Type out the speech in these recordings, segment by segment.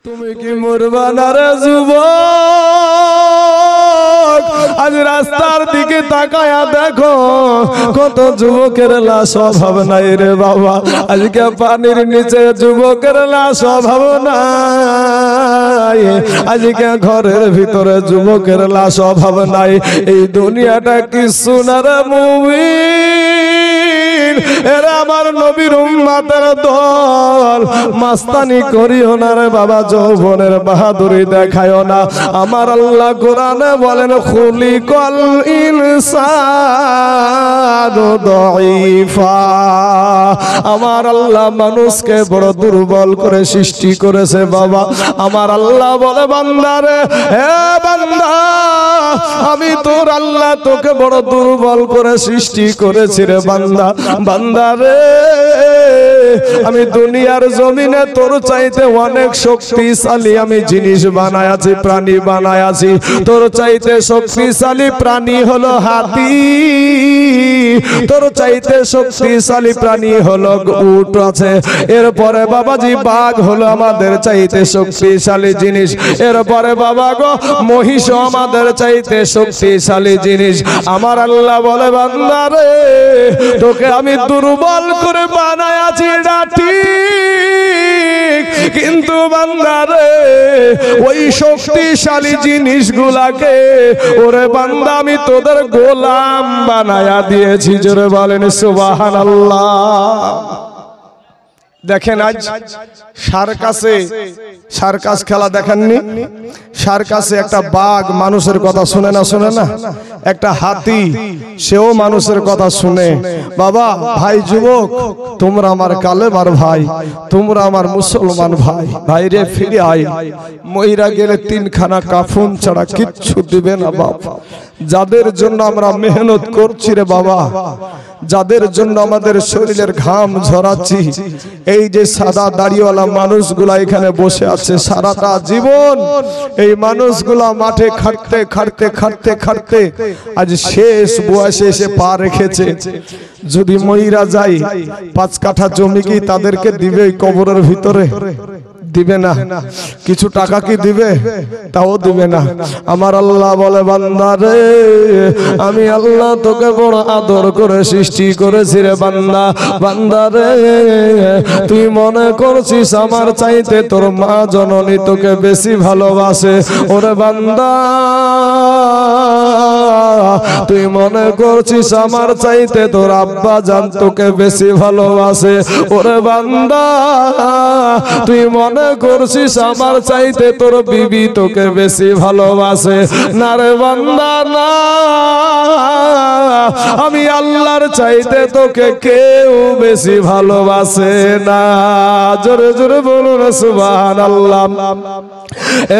তুমি কি মরবা না রে যুবক? আজ রাস্তার দিকে তাকায়া দেখো কত যুবকের লাশ অভাব নাই রে বাবা। আজকে পানির নিচে যুবকের লাশ অভাব নাই, আজকে ঘরের ভিতরে যুবকের লাশ অভাব নাই। এই দুনিয়াটা কি সোনার মুমিন, এরা আমার নবীর উম্মতের দল। মাস্তানি করিও না রে বাবা, যৌবনের বাহাদুরি দেখায়ও না। আমার আল্লাহ কোরআনে বলেন খুলিকাল ইনসানু দাঈফা। আমার আল্লাহ মানুষকে বড় দুর্বল করে সৃষ্টি করেছে বাবা। আমার আল্লাহ বলে বান্দারে, হে বান্দা, আমি তোর আল্লাহ তোকে বড় দুর্বল করে সৃষ্টি করেছি রে বান্দা। বান্দারে, আমি দুনিয়ার জমিনে তোর চাইতে অনেক শক্তিশালী আমি জিনিস বানায়াছি, প্রাণী বানায়াছি। তোর চাইতে শক্তিশালী প্রাণী হলো হাতি, তোর চাইতে শক্তিশালী প্রাণী হলো উট আছে। এরপরে বাবাজি বাঘ হলো আমাদের চাইতে শক্তিশালী জিনিস। এরপরে বাবা গো মহিষ আমাদের চাইতে শক্তিশালী জিনিস। আমার আল্লাহ বলে বান্দারে, তোকে আমি দুর্বল করে বানায়াছি, এটা ঠিক, কিন্তু বান্দারে ওই শক্তিশালী জিনিসগুলাকে ওরে বান্দা আমি তোদের গোলাম বানায়া দিয়েছি। জোরে বলেন সুবহানাল্লাহ। দেখেন আজ সার্কাস খেলা দেখেননি? সার্কাসে একটা বাঘ মানুষের কথা শুনে না, শুনে না? একটা হাতি সেও মানুষের কথা শুনে। বাবা ভাই যুবক, তোমরা আমার কালেমার ভাই, তোমরা আমার মুসলমান ভাই। ভাইরে ফিরে আয়, মইরা গেলে তিনখানা কাফন ছাড়া কিচ্ছু দিবে না বাপ। যাদের জন্য আমরা মেহনত করছি রে বাবা, যাদের জন্য আমাদের শরীরের ঘাম ঝরাচ্ছি, এই যে সাদা দাড়িওয়ালা মানুষগুলা এখানে বসে আছে সারাটা জীবন, এই মানুষগুলা মাঠে খাটতে খাটতে খাটতে খাটতে আজ শেষ বয়সে এসে পা রেখেছে। যদি মইরা যাই 5 কাঠা জমি কি তাদেরকে দিবে কবরের ভিতরে? দিবে না। কিছু টাকা কি দিবে? তাও দিবে না। আমার আল্লাহ বলে বান্দারে, আমি আল্লাহ তোকে বড় আদর করে সৃষ্টি করেছি রে বান্দা। বান্দারে, তুই মনে করছিস আমার চাইতে তোর মা জননী তোকে বেশি ভালোবাসে? ওরে বান্দা, তুই মনে করছিস আমার চাইতে তোর আব্বা জান তোকে বেশি ভালোবাসে? ওরে বান্দা, তুই মনে করছিস আমার চাইতে তোর বিবি তোকে বেশি ভালোবাসে? না রে বান্দা না, আমি আল্লাহর চাইতে তোকে কেউ বেশি ভালোবাসে না। জোরে জোরে বলুন সুবহানাল্লাহ।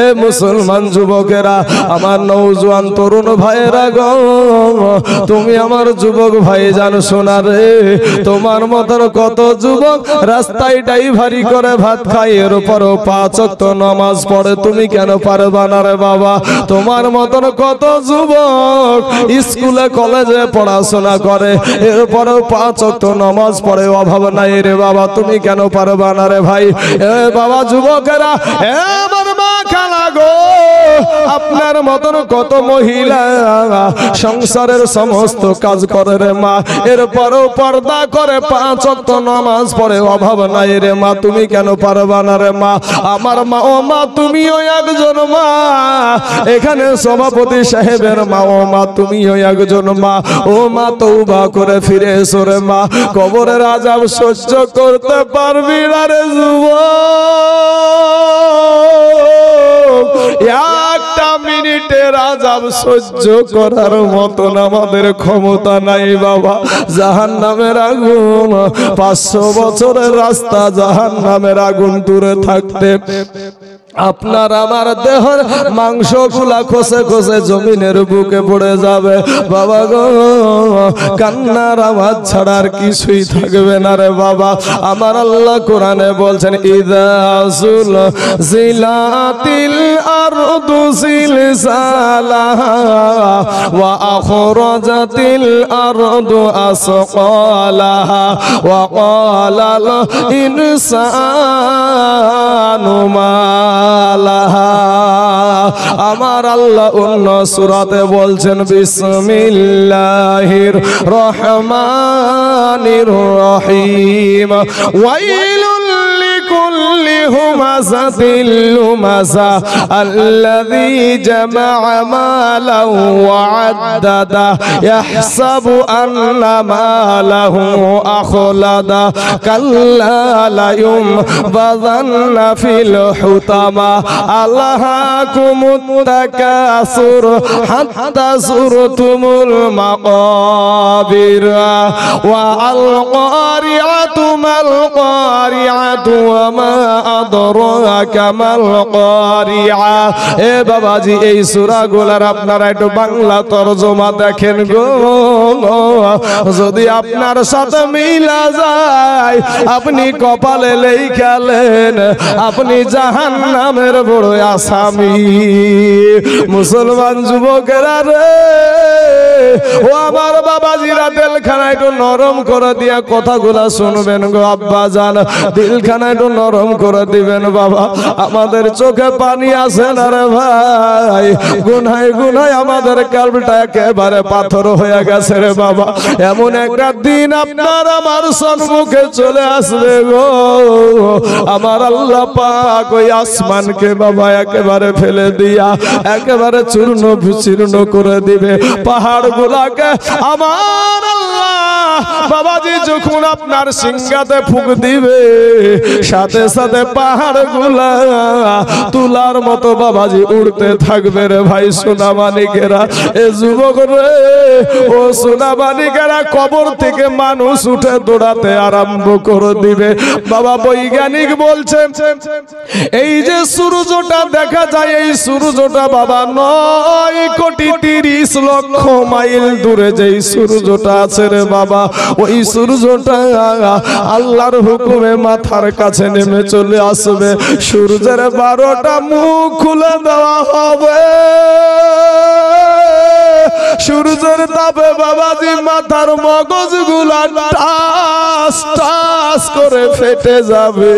এ মুসলমান যুবকেরা, আমার নওজোয়ান তরুণ ভাইয়েরা গো, তুমি আমার যুবক ভাই জানো শোনা রে, তোমার মতন কত যুবক রাস্তায় ড্রাইভারি করে ভাত খায়, এর উপরও 5 ওয়াক্ত নামাজ পড়ে, তুমি কেন পারবা না রে বাবা? তোমার মতন কত যুবক স্কুলে কলেজে পড়াশোনা করে, এরপরও 5 ওয়াক্ত নামাজ পড়ে, অভাব নাই রে বাবা, তুমি কেন পারবা না রে ভাই? এ বাবা যুবকেরা, এ আমার মা খালা গো, আপনার মতন কত মহিলা সংসারের সমস্ত কাজ করে রে মা, এরপরও পর্দা করে 5 ওয়াক্ত নামাজ পড়ে, অভাব নাই রে মা, তুমি কেন পারবা না রে মা? আমার মা, ও মা তুমিও একজন মা, এখানে সভাপতি সাহেবের মা, ও মা তুমিও একজন মা। ও মা তওবা করে ফিরে এসো রে মা, কবরের আযাব সহ্য করতে পারবি না রে যুবক। একটা মিনিটের আযাব সহ্য করার মতন আমাদের ক্ষমতা নাই বাবা। জাহান্নামের আগুন, 500 বছরের রাস্তা জাহান্নামের আগুন দূরে থাকতে আপনার আমার দেহের মাংসগুলা খসে খসে জমিনের বুকে পড়ে যাবে বাবা গো। কান্নার আওয়াজ ছাড়া আর কিছুই থাকবে না রে বাবা। আমার আল্লাহ কোরআনে বলছেন, ইযা জিলাতিল আরদু জিলজালাহা ওয়া আখরাজাতিল আরদু আসকালাহা ওয়া ক্বালাল ইনসানু মা আমার আল্লাহ অন্য সূরাতে বলছেন বিসমিল্লাহির রহমানির রহিম ওয়াইলুল লিকুল্লি হুমাযাতিল লুমাযা আল্লাযী জামা'a মালান ওয়া আদ্দাদা ইয়াহসাবু আন্না মালাহু আখলাদা কাল্লা লা ইউনবাযান্না ফিল হুতামা আল্লাহাকুমুত তাকাসুর হাত্তা যুরতুমুল মাকাবির ওয়া আল কারিআতু মাল কারিআতু ওয়া মা আদরাকা মাল কারিআ। এ বাবাজি এই সূরাগুলোর আপনারা একটু বাংলা তরজমা দেখেন গো, যদি আপনার সাথে মিলা যায় আপনি কপালে লেখালেন আপনি জাহান্নামের বড় আসামি। মুসলমান যুবকেরা রে ও আমার বাবাজিরা, দিলখানা একটু নরম করে দিয়া কথাগুলা শুনবেন গো আব্বা জান, দিলখানা একটু নরম করে দিবেন বাবা। আমাদের চোখে পানি আসে না রে ভাই, গুনায় গুনায় আমাদের কলবটা একেবারে পাথর হয়ে গেছে রে বাবা। এমন একটা দিন আপনার আমার সম্মুখে চলে আসবে গো, আমার আল্লাহ পাক ওই আসমানকে বাবা একেবারে ফেলে দিয়া একেবারে চূর্ণ বিচূর্ণ করে দিবে। পাহাড় গুলাকে আমার আল্লাহ বাবাজি যখন আপনার সিংহাতে ফুঁক দিবে সাথে সাথে পাহাড় গুলা তুলার মতো বাবাজি উড়তে থাকবে রে ভাই। সোনা মানিকেরা, এ যুবক রে ও সোনা মানিকেরা, কবর থেকে মানুষ উঠে দৌড়াতে আরম্ভ করে দিবে বাবা। বৈজ্ঞানিক বলছেন এই যে সূর্যটা দেখা যায়, এই সূর্যটা বাবা 9,30,00,000 মাইল দূরে যেই সূর্যটা আছে রে বাবা, ওই সূর্যটা আল্লাহর হুকুমে মাথার কাছে নেমে চলে আসবে। সূর্যের 12টা মুখ খুলে দেওয়া হবে, সূর্যের তাপে বাবাজি মাথার মগজগুলা টাস টাস করে ফেটে যাবে,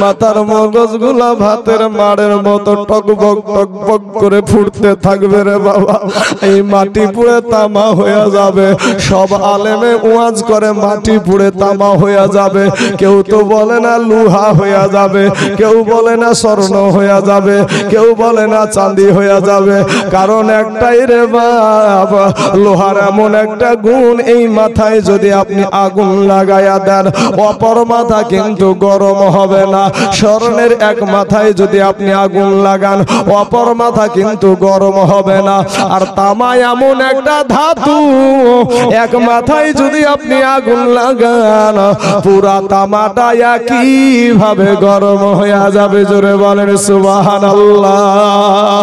মাথার মগজগুলা ভাতের মাড়ের মতো টকবক টকবক করে ফুটতে থাকবে রে বাবা। এই মাটি পুড়ে তামা হয়ে যাবে। সব আলেমে ওয়াজ করে মাটি পুড়ে তামা হয়ে যাবে, কেউ তো বলে না লোহা হয়ে যাবে, কেউ বলে না স্বর্ণ হয়ে যাবে, কেউ বলে না চাঁদি হয়ে যাবে। কারণ একটাই রে বাবা, লোহার এমন একটা গুণ, এই মাথায় যদি আপনি আগুন লাগায়া দেন অপর মাথা কিন্তু গরম হবে না। স্বর্ণের এক মাথায় যদি আপনি আগুন লাগান অপর মাথা কিন্তু গরম হবে না। আর তামা এমন একটা ধাতু, এক মাথায় যদি আপনি আগুন লাগান পুরা তামাটা একই ভাবে গরম হয়ে যাবে। জোরে বলেন সুবহানাল্লাহ।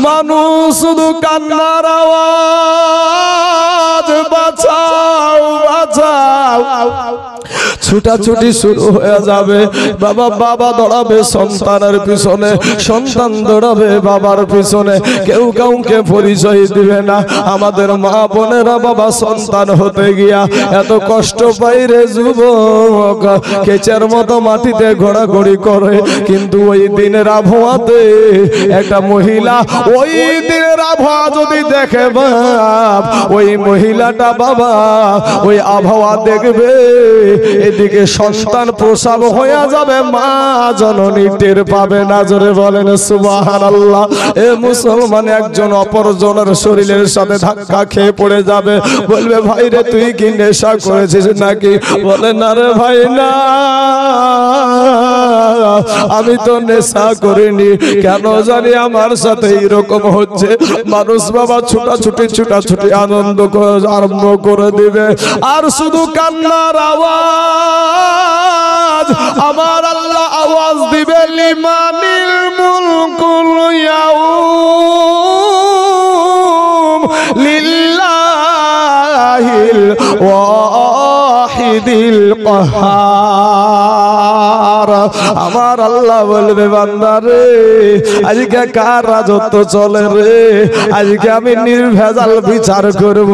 মানুষ শুধু কান্নার আওয়াজ, বাঁচাও বাঁচাও, ছুটাছুটি শুরু হয়ে যাবে বাবা। বাবা দৌড়াবে সন্তানের পিছনে, সন্তান দৌড়াবে বাবার পিছনে, কেউ কাউকে পরিচয় দিবে না। আমাদের মা বোনেরা বাবা সন্তান হতে গিয়া এত কষ্ট পাই রে যুবক, কেচের মতো মাটিতে ঘোরাঘুরি করে। কিন্তু ওই দিনের আবহাওয়াতে একটা মহিলা, ওই দিনের আবহাওয়া যদি দেখে বাপ, ওই মহিলাটা বাবা ওই আবহাওয়া দেখবে, এদিকে সন্তান প্রসব হয়ে যাবে, মা জননী টের পাবে না। জোরে বলেন সুবহানাল্লাহ। এ মুসলমান একজন অপরজনের শরীরের সাথে ধাক্কা খেয়ে পড়ে যাবে, বলবে ভাই রে তুই কি নেশা করেছিস নাকি? বলে না রে ভাই না, আমি তো নেশা করিনি, কেন জানি আমার সাথে এরকম হচ্ছে। মানুষ বাবা ছুটাছুটি ছুটাছুটি আনন্দ আরম্ভ করে দিবে, আর শুধু কান্নার আওয়াজ। আমার আল্লাহ আওয়াজ দিবে লিমানিল মুলকুল ইয়াউম লিল্লাহিল ওয়াহিদিল কাহ্হার। আমার আল্লাহ বলবে বান্দা রে আজকে কার রাজত্ব চলে রে, আজকে আমি নির্ভেজাল বিচার করব।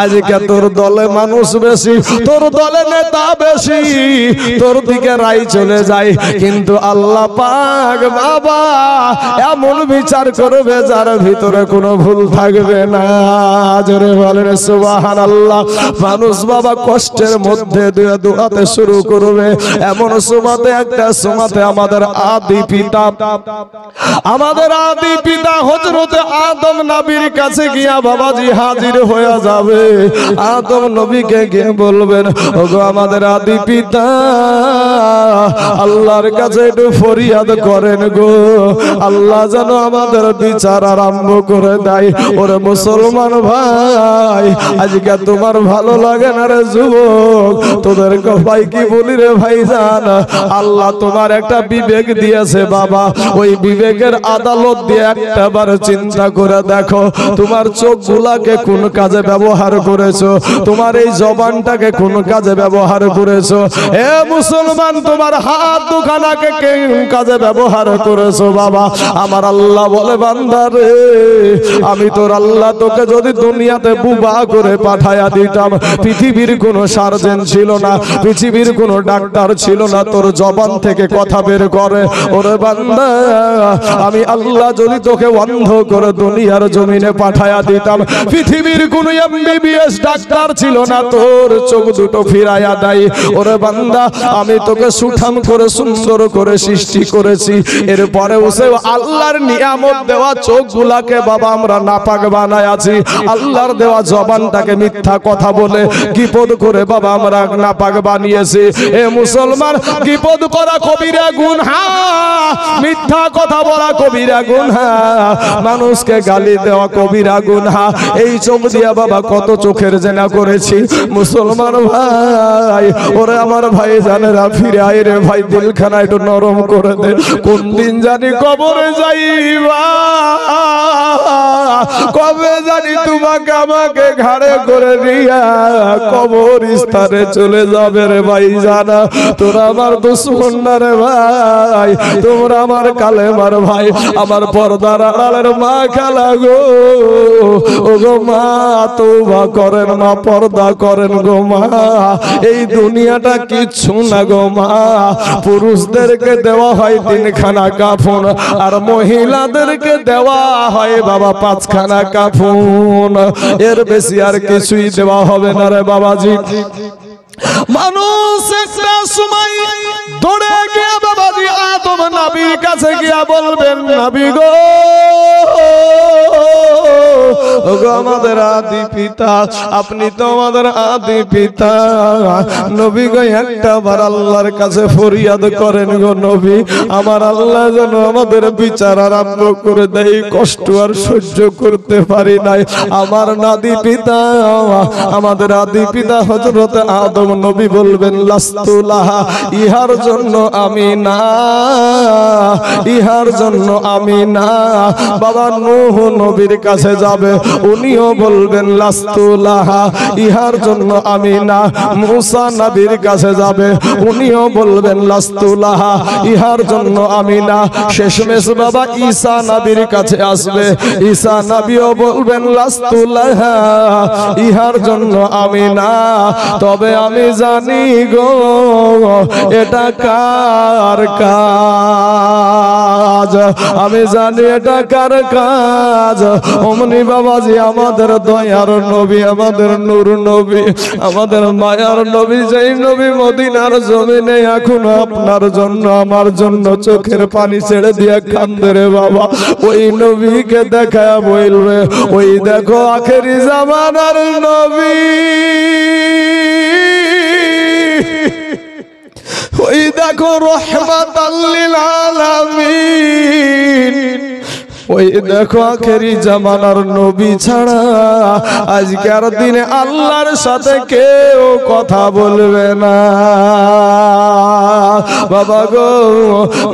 আজকে তোর দলে মানুষ বেশি, তোর দলে নেতা বেশি, তোর দিকে রায় চলে যায়, কিন্তু আল্লাহ পাক বাবা এমন বিচার করবে যার ভিতরে কোনো ভুল থাকবে না। জোরে বলেন সুবহানাল্লাহ। মানুষ বাবা কষ্টের মধ্যে দিয়ে দৌড়াতে শুরু করবে, এমন সময়তে একটা সময়তে আমাদের আদি পিতা হযরত আদম নবীর কাছে গিয়া বাবাজি হাজির হয়ে যাবে। আদম নবীকে গিয়ে বলবেন ওগো আমাদের আদি পিতা, আল্লাহর কাছে একটু ফরিয়াদ করেন গো, আল্লাহ যেন আমাদের বিচার আরম্ভ করে দেয়। ওরে মুসলমান ভাই, আজকে তোমার ভালো লাগে না রে যুবক, তোদের ভাই কি বলি রে ভাইজান, আল্লাহ তোমার একটা বিবেক দিয়েছে বাবা, ওই বিবেকের আদালত দিয়ে একটাবার চিন্তা করে দেখো, তোমার চোখগুলাকে কোন কাজে ব্যবহার করেছো, তোমার এই জবানটাকে কোন কাজে ব্যবহার করেছো। এ মুসলমান, তোমার হাত দুখানাকে কোন কাজে ব্যবহার করেছো বাবা। আমার আল্লাহ বলে বান্দা রে, আমি তোর আল্লাহ তোকে যদি দুনিয়াতে বুবা করে পাঠায়া দিতাম, পৃথিবীর কোনো সার্জন ছিল না, পৃথিবীর কোনো ডাক্তার ছিল না তোর জবান থেকে কথা বের করে। ওরে বান্দা, আমি আল্লাহ যদি তোকে অন্ধ করে দুনিয়ার জমিনে পাঠায়া দিতাম, পৃথিবীর কোনো এমবিবিএস ডাক্তার ছিল না তোর চোখ দুটো ফিরাইয়া দেয়। ওরে বান্দা, আমি তোকে সুঠাম করে সুন্দর করে সৃষ্টি করেছি, এরপরেও সে আল্লাহর নিয়ামত দেওয়া চোখগুলাকে বাবা আমরা নাপাক বানায় আছি, আল্লাহর দেওয়া জবানটাকে মিথ্যা কথা বলে গীপদ করে বাবা আমরা নাপাক বানিয়েছি। এ মুসলমান, গীপদ করা কবিরা গুনাহ, মিথ্যা কথা বলা কবিরা গুনাহ, মানুষকে গালি দেওয়া কবিরা গুনাহ। এই চোখ দিয়া বাবা কত চোখের জেনা করেছি মুসলমান ভাই। ওরে আমার ভাই জানেরা, ফিরে আয় রে ভাই, দিলখানা একটু নরম করে দে, কোন দিন জানি কবরে যাইবা, কবে জানি তোমাকে আমাকে ঘাড়ে করে নিয়া কবর স্থানে চলে যাবে রে ভাই জানা। তোরা আমার দুশ্মন না রে ভাই, তোমরা আমার কালেমার ভাই, আমার পর্দার আড়ালের মা খালা গো, ও গো মা তওবা করেন, মা পর্দা করেন গো মা। এই দুনিয়াটা কিচ্ছু না গো মা, পুরুষদেরকে দেওয়া হয় 3 খানা কাফন, আর মহিলাদেরকে দেওয়া হয় বাবা 5 খানা কাফন, এর বেশি আর কিছুই দেওয়া হবে না রে বাবাজি। মানুষ একটা সময় দৌড়ে গিয়া বাবাজি আদম নবীর কাছে গিয়া বলবেন, নবী গো, ওগো আমাদের আদি পিতা, আপনি তো আমাদের আদি পিতা, নবী গো একটা বার আল্লাহর কাছে ফরিয়াদ করেন গো নবী, আমার আল্লাহ যেন আমাদের বিচার আরম্ভ করে দেয়, কষ্ট আর সহ্য করতে পারি নাই। আমার নাদি পিতা, আমাদের আদি পিতা হযরত আদম নবী বলবেন, লাস্তু লাহা, ইহার জন্য আমি না, ইহার জন্য আমি না। বাবা নূহ নবীর কাছে যাবে, উনিও বলবেন লাস্তু লাহা, ইহার জন্য আমি না। মুসা নবীর কাছে যাবে, উনিও বলবেন লাস্তু লাহা, ইহার জন্য আমি না। শেষমেশ বাবা ঈসা নবীর কাছে আসবে, ঈসা নবীও বলবেন লাস্তু লাহা, ইহার জন্য আমি না। তবে আমি জানি গো এটা কার কাজ, আমি জানি এটা কার কাজ। অমনি বাবাজি আমাদের দয়ার নবী, আমাদের নূর নবী, আমাদের মায়ার নবী, যেই নবী মদিনার জমিনে এখন আপনার জন্য আমার জন্য চোখের পানি ছেড়ে দিয়ে কান্দে রে বাবা, ওই নবীকে দেখা বলবে, ওই দেখো আখেরি জামানার নবী, ওই দেখো রহমাতাল লিল আলামিন, ওই দেখো আখেরি জামানার নবী ছাড়া আজকের দিনে আল্লাহর সাথে কেউ কথা বলবে না। বাবা গো,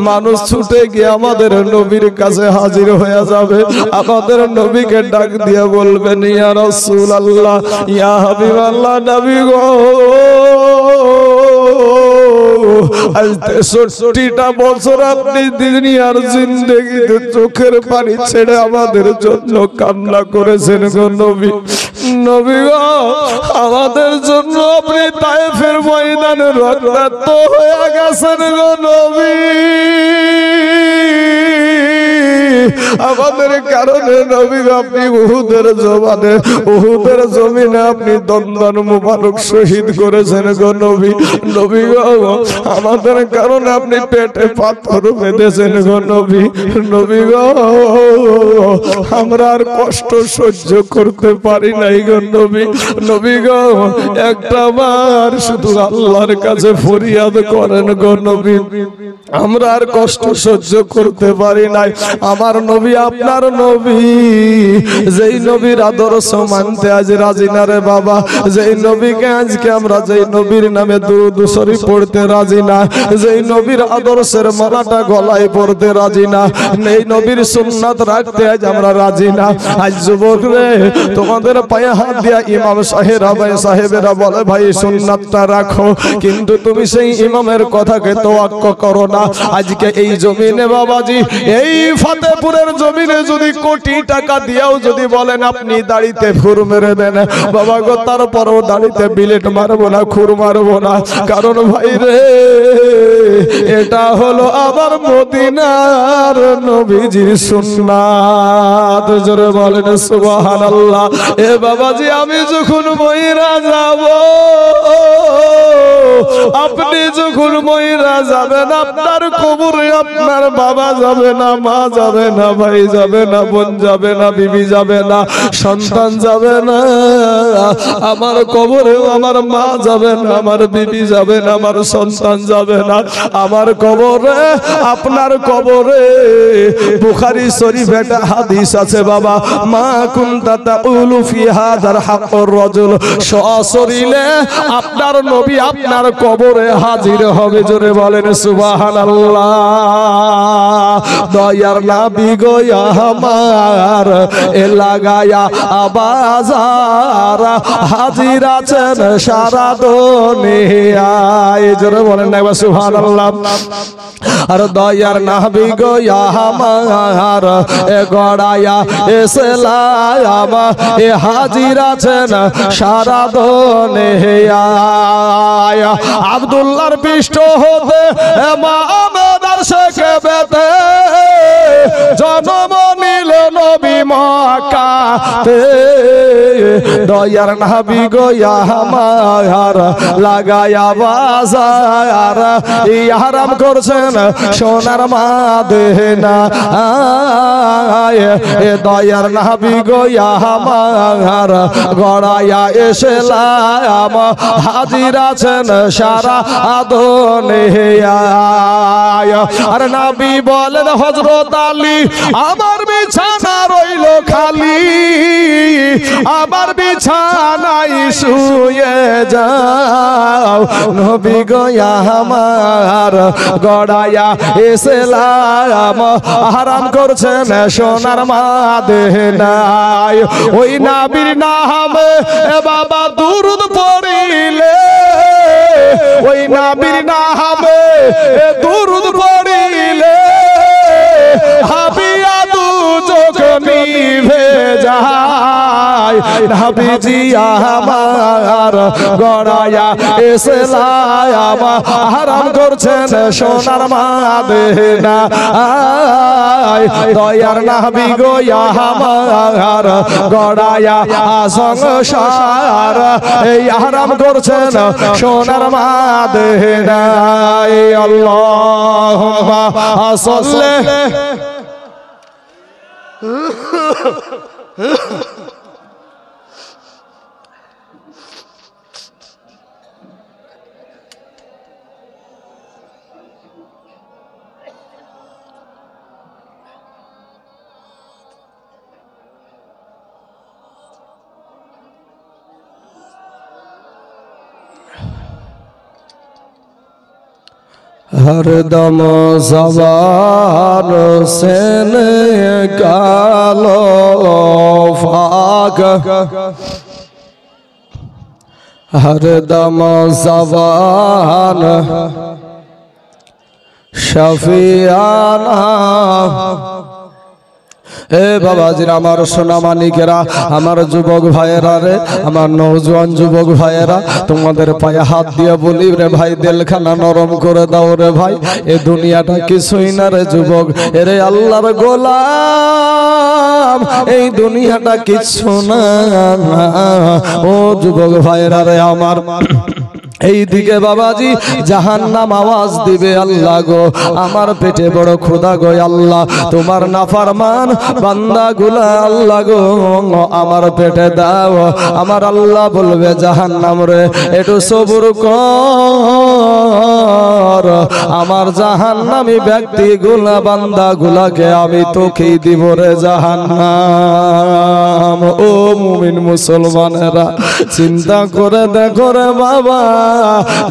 মানুষ ছুটে গিয়ে আমাদের নবীর কাছে হাজির হয়ে যাবে, আমাদের নবীকে ডাক দিয়ে বলবেন, ইয়া রাসূলুল্লাহ, ইয়া হাবিবাল্লাহ, নবী গো আজ 63টা বছর আপনি দুনিয়ার জিন্দেগিতে চোখের পানি ছেড়ে আমাদের জন্য কান্না করেছেন গো নবী। নবী গো, আমাদের জন্য আপনি তায়েফের ময়দানে রক্তাক্ত হয়ে গেছেন গো নবী। আমাদের কারণে নবী আপনি উহুদের জমিনে আপনি দন্দন মুবারক শহীদ করেছেন গো নবী। নবী গো, আমাদের কারণে আপনি পেটে পাথর বেঁধেছেন গো নবী। নবী গো, আমরা আর কষ্ট সহ্য করতে পারি নাই গো নবী। নবী গো, একটা বার শুধু আল্লাহর কাছে ফরিয়াদ করেন গো নবী, আমরা আর কষ্ট সহ্য করতে পারি নাই। আমার নবী আপনার নবী, যেই নবীর আদর্শ মানতে আজ রাজি না রে বাবা, যেই নবীকে আজকে আমরা যেই নবীর নামে দুরূদ শরীফ পড়তে রাজি না, যেই নবীর আদর্শের মালাটা গলায় পড়তে রাজি না, এই নবীর সুন্নাত রাখতে আজ আমরা রাজি না। আজ যুবক রে, তোমাদের পায়ে হাত দিয়া ইমাম সাহেবেরা বলে ভাই সুন্নাতটা রাখো, কিন্তু তুমি সেই ইমামের কথাকে তোয়াক্কা করো না। আজকে এই জমিনে বাবাজি, এই ফতেপুরের জমিনে যদি কোটি টাকা দিয়েও যদি বলেন আপনি দাড়িতে খুর মেরে দেন বাবা গো, তারপরও দাড়িতে বিলেট মারবো না, খুর মারবো না। কারণ ভাই রে, এটা হলো আবার মদিনার নবীজির সুন্নাত। জোরে বলেন সুবহানাল্লাহ। এ বাবাজি, আমি যখন মইরা যাব, আপনি যখন মইরা যাবেন, আপনার কবরে আপনার বাবা যাবে না, মা যাবে না, ভাই যাবে না, বোন যাবে না, বিবি যাবে না, সন্তান যাবে না। আমার কবরেও আমার মা যাবে না, আমার বিবি যাবে না, আমার সন্তান যাবে না। আমার কবরে, আপনার কবরে বুখারী শরীফ একটা হাদিস আছে বাবা, মা কুনতা তাকুলু ফি হাযাল হাক্কুর রাজুল, সশরীরে আপনার নবী আপনার কবরে হাজির হবে। জোরে বলেন সুবহানাল্লাহ। দয়ার নবী গো আমার এ লাগায়া আবাজার, হাজির আছেন সারা দুনিয়ায়। জোরে বলেন না সুবহানাল্লাহ। আর দয়ার নবী গো আমার এ গড়ায়া ইসলাম, এ হাজির আছেন সারা দুনিয়ায়। আব্দুল্লাহর পৃষ্ঠ হতে মাহমুদার শেখে বেতে জন্ম নিল নবী মক্কাতে। দয়ার নবী গো আমার লাগায়া বাজার, ইহরাম করছেন সোনার মদিনা। এ দয়ার নবী গো আমার গড়ায়া ইসলাম, হাজির আছেন সারা দুনিয়ায়। আর নবী বলেন হযরত আলী, আমার বিছানা রইল খালি, আমার বিছানায় শুয়ে যাও। নবী গো আমার গড়ায়া ইসলাম, আরাম করছেন সোনার মদিনায়। ওই নবীর নামে বাবা দুরূদ পড়িলে, ওই নবীর নামে দুরূদ পড়িলে হাবিয়া দু চোখ নিভে যায়। নবীজি আমার গড়ায়া ইসলাম, আরাম করছেন সোনার মদিনা। দয়ার নবী গো আমার গড়ায়া সংসার, এই আরাম করছেন সোনার মদিনা। আল্লাহুম্মা সাল্লি हरदम ज़बान से निकालो फाक, हरदम ज़बान শাফিয়ানা। এ বাবাজির আমার সোনা মানিকেরা, আমার যুবক ভাইয়েরা রে, আমার নওজোয়ান যুবক ভাইয়েরা, তোমাদের পায়ে হাত দিয়ে বলি রে ভাই, দিলখানা নরম করে দাও রে ভাই। এ দুনিয়াটা কিছুই না রে যুবক, এরে আল্লাহর গোলাম, এই দুনিয়াটা কিছু না। ও যুবক ভাইয়েরা রে আমার, এই দিকে বাবাজি জাহান্নাম আওয়াজ দিবে, আল্লাহ গো আমার পেটে বড় ক্ষুধা গো আল্লাহ, তোমার নাফরমান বান্দাগুলা আল্লাহ গো আমার পেটে দাও। আমার আল্লাহ বলবে জাহান্নাম রে একটু সবুর কর, আমার জাহান্নামী ব্যক্তিগুলা বান্দাগুলাকে আমি তোকেই দিব রে জাহান্নাম। ও মুমিন মুসলমানেরা, চিন্তা করে দেখো রে বাবা,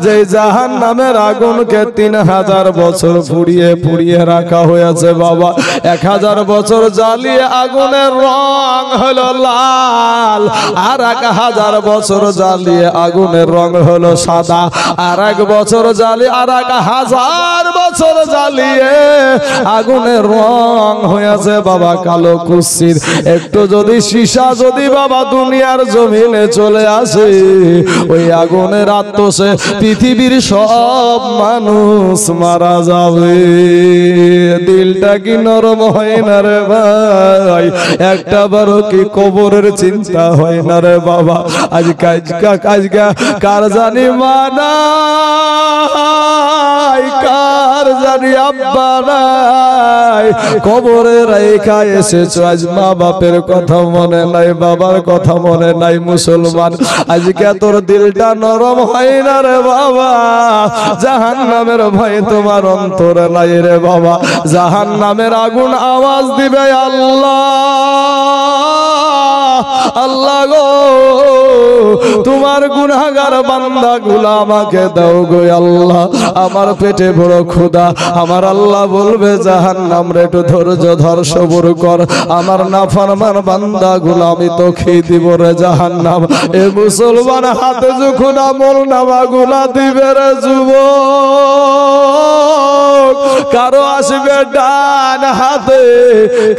যে জাহান্নামের আগুনকে 3000 বছর পুড়িয়ে পুড়িয়ে রাখা হয়েছে বাবা। 1000 বছর জ্বালিয়ে আগুনের রং হলো লাল, আর 1000 বছর জ্বালিয়ে আগুনের রং হলো সাদা, আর 1 বছর জ্বালিয়ে, আর 1000 বছর জ্বালিয়ে আগুনের রং হয়েছে বাবা কালো কুৎসিত। একটু যদি সীসা যদি বাবা দুনিয়ার জমিনে চলে আসে, ওই আগুনের আত্মসে পৃথিবীর সব মানুষ মারা যাবে। দিলটা কি নরম হয় না রে ভাই? একটা বারো কি কবরের চিন্তা হয় না রে বাবা? আজকা কার জানি মানা, কার জানি আব্বা নাই, কবরে রেখা এসেছো, আজ মা বাপের কথা মনে নাই, বাবার কথা মনে নাই। মুসলমান, আজকে তোর দিলটা নরম হয় না রে বাবা? জাহান্নামের ভয় তোমার অন্তরে নাই রে বাবা? জাহান্নামের আগুন আওয়াজ দিবে, আল্লাহ আল্লাহ গো তোমার গুনাহগার বান্দাগুলো আমাকে দাও গো আল্লাহ, আমার পেটে বড় ক্ষুধা। আমার আল্লাহ বলবে জাহান্নাম রে একটু ধৈর্য ধর, সবর কর, আমার নাফরমান বান্দাগুলো আমি তোকে দিব রে জাহান্নাম। এ মুসলমান, হাতে যখন আমল নামাগুলা দিবে রে যুবক, কারো আসবে ডান হাতে,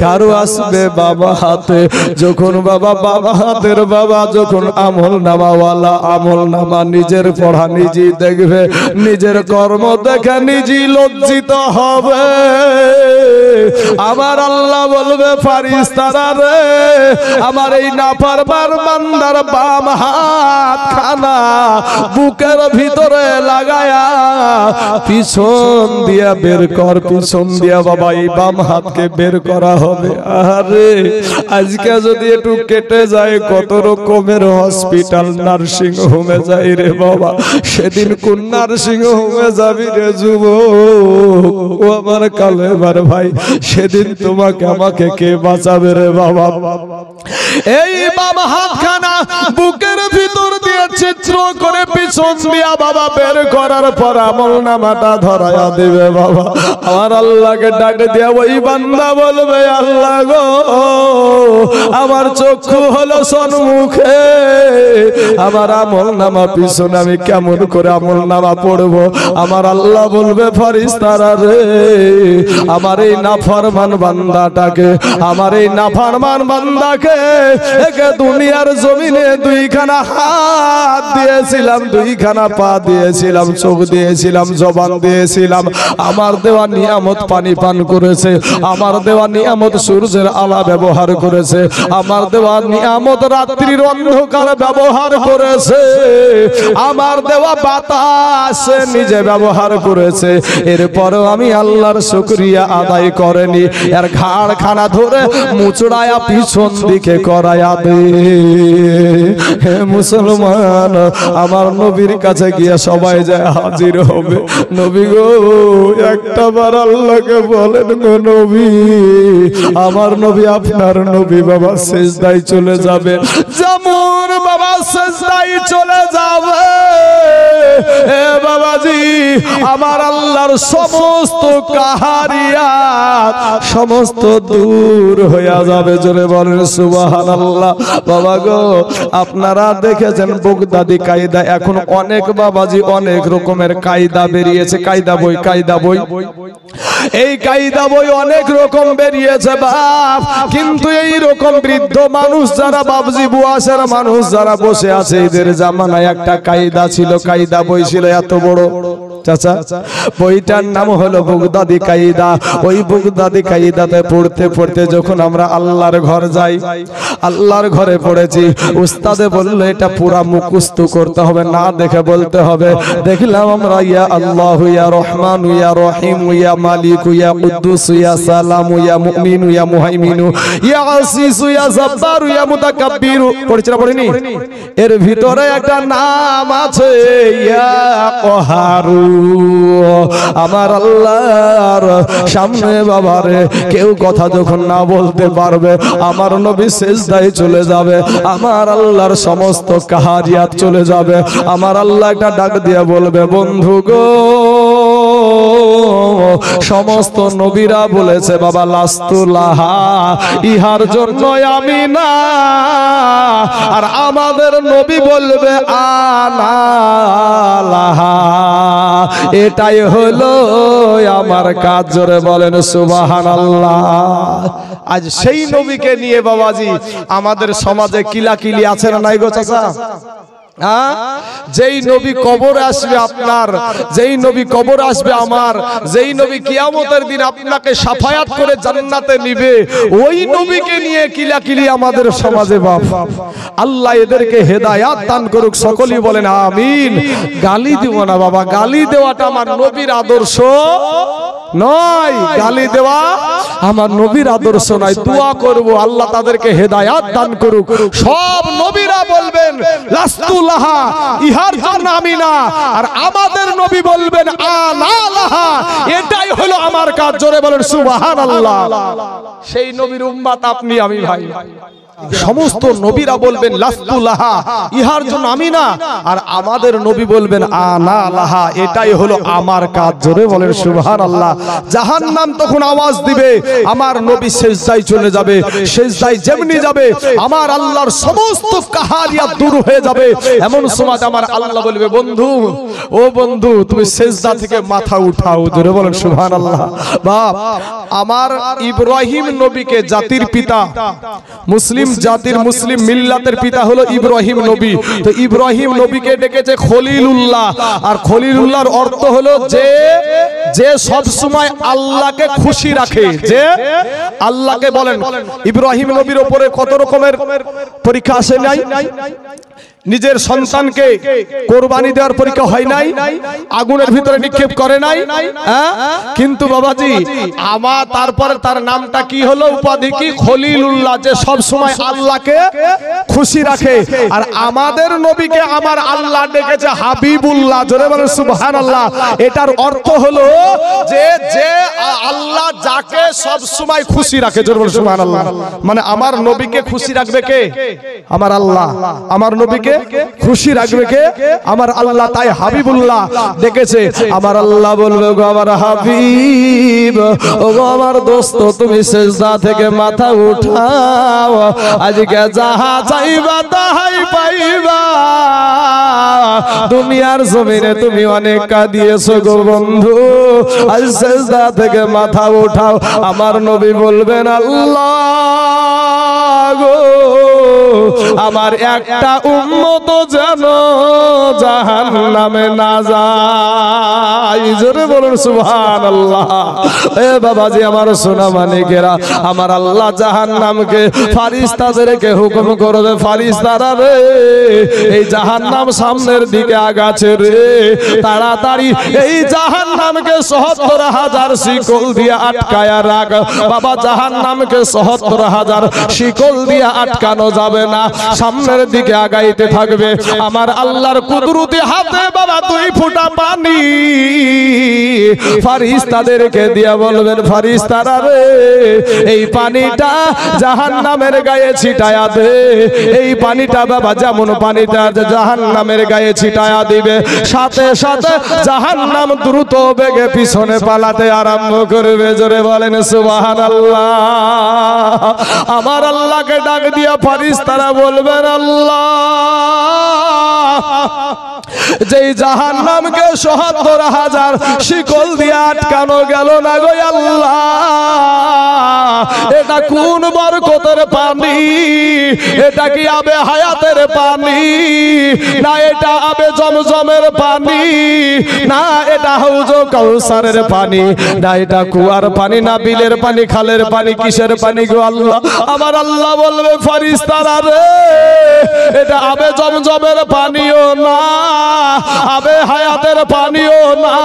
কারো আসবে বাবা হাতে। যখন বাবা হাতের বাবা যখন আমল নামাওয়ালা আমল নামা নিজের পড়া নিজেই দেখবে, নিজের কর্ম দেখে নিজেই লজ্জিত হবে। আমার আল্লাহ বলবে ফারিস্তারা রে, আমার এই নাফরমান বান্দার বাম হাত খানা বুকের ভিতরে লাগায়া পিছন দিয়া বের কর, পিছন দিয়া বাবা এই বাম হাতকে বের করা হবে। আরে আজকে যদি একটু কেটে যায়, কত রকমের হসপিটাল নার্সিং হোমে যাই রে বাবা। সেদিন কোন নার্সিং হোমে যাবি রে যুবক? ও আমার কালেমার ভাই, সেদিন তোমাকে আমাকে কে বাঁচাবে রে বাবা? এই বাবা হাতখানা বুকের ভিতর দিয়ে চিত্র করে পিছন দিয়া বাবা বের করার পর আমল নামাটা ধরায়া দিবে বাবা। আমার আল্লাহকে ডাক দিয়া ওই বান্দা বলবে, আল্লাহ গো আমার চক্ষু হলো সন্মুখে, আমার আমল নামা পিছনে, আমি কেমন করে আমল নামা পড়বো? আমার আল্লাহ বলবে ফেরেশতারা রে, আমার এই নাফরমান বান্দাটাকে, আমার এই নাফরমান বান্দাকে একে দুনিয়ার জমিনে 2খানা হাত দিয়েছিলাম, 2খানা পা দিয়েছিলাম, চোখ দিয়েছিলাম, জবান দিয়েছিলাম, আমার দেওয়া নিয়ামত পানি পান করেছে, আমার দেওয়া নিয়ামত সূর্যের আলো ব্যবহার করেছে, আমার দেওয়া নিয়ামত রাত্রির অন্ধকার ব্যবহার করেছে, আমার দেওয়া বাতাস নিজে ব্যবহার করেছে। এরপরও আমি আল্লাহর শুকরিয়া আদায় করেনি। এর ঘাড় খানা ধরে মুচড়ায়া পিছন দিকে করায়া দে। হে মুসলমান, আমার নবীর কাছে গিয়ে সবাই যায় হাজির হবে। নবী গো, একটা বার আল্লাহকে বলেন গো নবী, আমার নবী আপনার নবী বাবা সেজদায় চলে যাবে, যেমন বাবা সেজদায় চলে যাবে, হে বাবাজি আমার আল্লাহর সমস্ত কাহারিয়া সমস্ত দূর হয়ে যাবে। জোরে বলেন সুবহানাল্লাহ। বাবা গো, আপনারা দেখেছেন বগদাদি কায়দা, এখন অনেক বাবাজি অনেক রকমের কায়দা বেরিয়েছে, কায়দা বই এই কায়দা বই অনেক রকম বেরিয়েছে বাপ। কিন্তু এই রকম বৃদ্ধ মানুষ যারা বাবজি বুয়াশের মানুষ যারা বসে আছে, এদের জামানায় একটা কায়দা ছিল, কায়দা বই ছিল এত বড় চাচা, বইটার নাম হলো বগদাদি কায়দা। ওই বগদাদি কায়দাতে পড়তে পড়তে যখন আমরা আল্লাহর ঘর যাই, আল্লাহর ঘরে পড়েছি, উস্তাদে বললো এটা পুরা মুখস্থ করতে হবে, না দেখে বলতে হবে। দেখলাম আমরা ইয়া আল্লাহু ইয়া রহমান ইয়া রহিম ইয়া মালিক ইয়া কুদ্দুস ইয়া সালাম ইয়া মুমিন ইয়া মুহাইমিন ইয়া আসিস ইয়া জব্বার ইয়া মুতাকাব্বির, পড়ছি না পড়িনি? এর ভিতরে একটা নাম আছে ইয়া কহারু। আমার আল্লাহর সামনে বাবারে কেউ কথা যখন না বলতে পারবে, আমার নবী সিজদায় চলে যাবে, আমার আল্লাহর সমস্ত কাহারিয়াত চলে যাবে। আমার আল্লাহ একটা ডাক দিয়ে বলবে, বন্ধু গো, সমস্ত নবীরা বলেছে বাবা লাস্তুলাহা, ইহার জন্য আমি না, আর আমাদের নবী বলবে আনালাহা, এটাই হলো আমার কাজ। জোরে বলেন সুবহানাল্লাহ। আজ সেই নবীকে নিয়ে বাবাজি আমাদের সমাজে কিলাকিলি আছে না নাই গো চাচা? যেই নবী কবরে আসবে আপনার, যেই নবী কবরে আসবে আমার, যেই নবী কিয়ামতের দিন আপনাকে শাফায়াত করে জান্নাতে নিবে, ওই নবীকে নিয়ে কিলাকিলি আমাদের সমাজে বাপ। আল্লাহ এদেরকে হেদায়াত দান করুক, সকলেই বলেন আমিন। গালি দিব না বাবা, গালি দেওয়াটা আমার নবীর আদর্শ নয়, গালি দেওয়া আমার নবীর আদর্শ নয়। দোয়া করব আল্লাহ তাদেরকে হেদায়াত দান করুক। সব নবীরা বলবেন লাস্তুলাহা, ইহার জন্য আমি না, আর আমাদের নবী বলবেন আনালাহা, এটাই হলো আমার কাজ। জোরে বলেন সুবহানাল্লাহ। সেই নবীর উম্মত আপনি আমি ভাই। সমস্ত নবীরা বলবেন লাস্তুলাহা, ইহার জন্য আমি না, আর আমাদের নবী বলবেন আনালাহা, এটাই হলো আমার কাজ। জোরে বলেন সুবহানাল্লাহ। জাহান্নাম তখন আওয়াজ দিবে, আমার নবী সিজদায় চলে যাবে, সিজদায় যেমনি যাবে আমার আল্লাহর সমস্ত কাহারিয়াত দূর হয়ে যাবে। এমন সময় আমার আল্লাহ বলবে, বন্ধু ও বন্ধু, তুমি সিজদা থেকে মাথা উঠাও। জোরে বলেন সুবহানাল্লাহ। বাপ, আমার ইব্রাহিম নবীকে জাতির পিতা, মুসলিম জাতির মুসলিম মিল্লাতের পিতা হলো ইব্রাহিম নবী। তো ইব্রাহিম নবীকে ডেকেছে খলিলুল্লাহ, আর খলিলুল্লাহর অর্থ হলো যে যে সব সময় আল্লাহকে খুশি রাখে, যে আল্লাহকে বলেন। ইব্রাহিম নবীর উপরে কত রকমের পরীক্ষা আসে নাই? নিজের সন্তানকে কোরবানি দেওয়ার পরীক্ষা হয় নাই? আগুনের ভিতরে নিক্ষেপ করে নাই? কিন্তু বাবাজি আমার তারপরে তার নামটা কি হলো, উপাধি কি? খলিলুল্লাহ, যে সব সময় আল্লাহকে খুশি রাখে। আর আমাদের নবীকে আমার আল্লাহ ডেকেছে হাবিবুল্লাহ। জোরে বলেন সুবহানাল্লাহ। এটার অর্থ হলো যে যে আল্লাহ যাকে সব সময় খুশি রাখে। জোরে বলেন সুবহানাল্লাহ। মানে আমার নবীকে খুশি রাখবে কে? আমার আল্লাহ। আমার নবীকে খুশি রাখবে কে? আমার আল্লাহ। তাই হাবিবুল্লাহ ডেকেছে। আমার আল্লাহ বলবে, গো আমার হাবিব, ও গো আমার দোস্ত, তুমি সিজদা থেকে মাথা উঠাও, আজকে যাহা চাইবা তাহাই পাইবা। দুনিয়ার জমিনে তুমি অনেক কাঁদিয়েছো গো বন্ধু, আজ সিজদা থেকে মাথা উঠাও। আমার নবী বলবেন, আল্লাহ গো, আমার একটা উম্মত যেন জাহান্নামে না যায়। জোরে বলুন সুবহানাল্লাহ। এ বাবাজি আমার সোনা মানিকেরা, আমার আল্লাহ জাহান্নামকে ফারিস্তাদেরকে হুকুম করবে, ফারিস্তারা রে, এই জাহান্নাম সামনের দিকে আগাছে রে, তাড়াতাড়ি এই জাহান্নামকে ৭৭,০০০ শিকল দিয়ে আটকায়া রাখ। বাবা জাহান্নামকে ৭৭,০০০ শিকল দিয়ে আটকানো যাবে না, সামনের দিকে আগাইতে থাকবে। আমার আল্লাহর কুদরতি হাতে বাবা 2 ফোঁটা পানি ফারিস্তাদেরকে দিয়া বলবেন, ফারিস্তারা রে এই পানিটা জাহান্নামের গায়ে ছিটায়া দে। এই পানিটা বাবা যেমন পানিটা জাহান্নামের গায়ে ছিটায়া দিবে, সাথে সাথে জাহান্নাম দ্রুত বেগে পিছনে পালাতে আরম্ভ করবে। জোরে বলেন সুবহানাল্লাহ। আমার আল্লাহকে ডাক দিয়া ফারিস্তারা বলবেন, আল্লাহ যেই জাহান্নামকে ৭৭,০০০ শিকল দিয়ে আটকানো গেল না গো আল্লাহ, এটা কোন বরকতের পানি? এটা কি আবে হায়াতের পানি, না এটা আবে জমজমের পানি, না এটা হাউজে কাউসারের পানি, না এটা কুয়ার পানি, না বিলের পানি, খালের পানি, কিসের পানি গো আল্লাহ? আমার আল্লাহ বলবে, ফারিস্তারা রে এটা আবে জমজমের পানিও না, আবে হায়াতের পানিও না,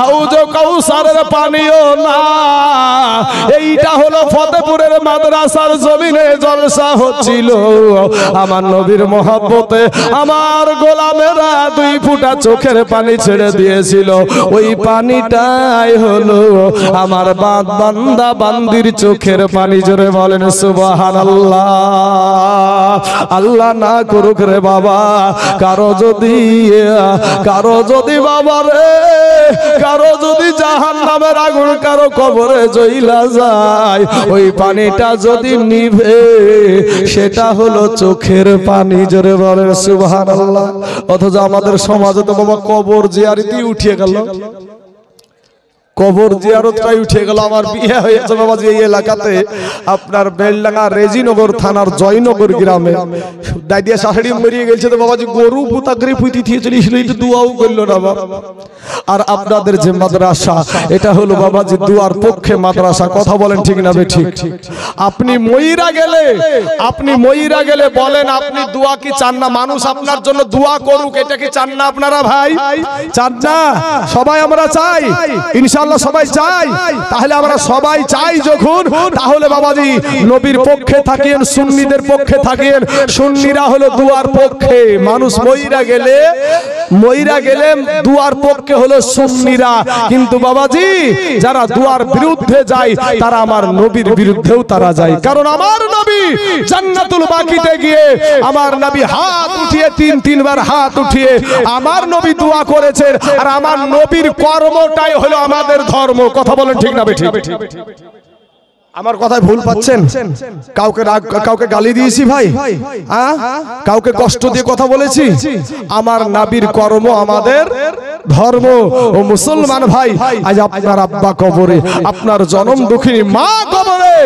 হাউজে কাউসারের পানিও না, এইটা হলো ফতেপুরের মাদ্রাসার জমিনে জলসা হচ্ছিল। আমার নবীর মহব্বতে আমার গোলামেরা 2 ফোঁটা চোখের পানি ছেড়ে দিয়েছিল, ওই পানিটাই হলো আমার বান্দা বান্দির চোখের পানি। জোরে বলেন সুবহানাল্লাহ। আল্লাহ না করুক রে বাবা, কারো যদি বাবা রে, কারো যদি জাহান্নামের আগুন কারো কবরে জ্বলা যায়, ওই পানিটা যদি নিভে সেটা হলো চোখের পানি। জোরে বলেন সুবহানাল্লাহ। অথচ আমাদের সমাজে তো বাবা কবর জিয়ারতই উঠে গেল, কবর জিয়ারতটাই উঠে গেল। আমার বিয়ে হয়েছে বাবাজি এই এলাকাতে, আপনার বেলডাঙ্গা রেজিনগর থানার জয়নগর গ্রামে দাদিয়া শাশুড়ি মরিয়ে গেছে তো বাবাজি গরু পুতাগরি পুঁতি দিয়ে চলেছিল, একটু দোয়াও করলো না বাবা। আর আপনাদের যে মাদ্রাসা, এটা হলো বাবাজি দুয়ার পক্ষে মাদ্রাসা। কথা বলেন ঠিক না ঠিক? আপনি মইরা গেলে বলেন আপনি দোয়া কি চান না? মানুষ আপনার জন্য দোয়া করুক, এটা কি চান না আপনারা ভাই? চান না? সবাই আমরা চাই, ইনশাআল্লাহ সবাই চাই। তাহলে আমরা সবাই চাই যখন, তাহলে বাবাজি নবীর পক্ষে থাকিয়েন, সুন্নিদের পক্ষে থাকিয়েন। সুন্নিরা হলো দুয়ার পক্ষে, মানুষ মইরা গেলে দুয়ার পক্ষে হলো সুন্নিরা। কিন্তু বাবাজি যারা দুয়ার বিরুদ্ধে যায়, তারা আমার নবীর বিরুদ্ধেও তারা যায়। কারণ আমার নবী জান্নাতুল বাকিতে গিয়ে আমার নবী হাত উঠিয়ে 3 বার হাত উঠিয়ে আমার নবী দোয়া করেছেন। আর আমার নবীর কর্মটাই হলো আমাদের ধর্ম। কথা বলেন ঠিক না ঠিক? আমার কথায় ভুল পাচ্ছেন? কাউকে গালি দিয়েছি ভাই? কাউকে কষ্ট দিয়ে কথা বলেছি? আমার নবীর কর্ম আমাদের ধর্ম। ও মুসলমান ভাই, আজ আপনার আব্বা কবরে, আপনার জনম দুঃখিনী মা কবরে,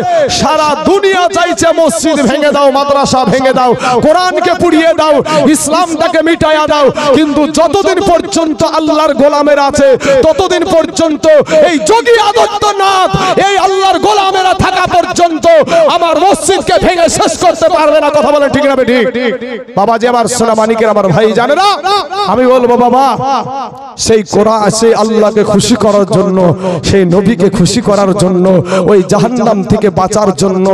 সারা দুনিয়া চাইছে মসজিদ ভেঙে দাও, মাদ্রাসা ভেঙে দাও, কোরআনকে পুড়িয়ে দাও, ইসলামটাকে মিটাইয়া দাও। কিন্তু যতদিন পর্যন্ত আল্লাহর গোলামের আছে, ততদিন পর্যন্ত এই যোগী আদিত্যনাথ, এই আল্লাহর গোলামেরা থাকা পর্যন্ত আমার মসজিদকে ভেঙে শেষ করতে পারবে না। কথা বলে ঠিক না ঠিক? বাবাজি আমার সোনামানিকের আমার ভাই জানে না, আমি বলবো বাবা, সেই কোরআন, সেই আল্লাহকে খুশি করার জন্য, সেই নবীকে খুশি করার জন্য, ওই জাহান্নাম থেকে বাঁচার জন্য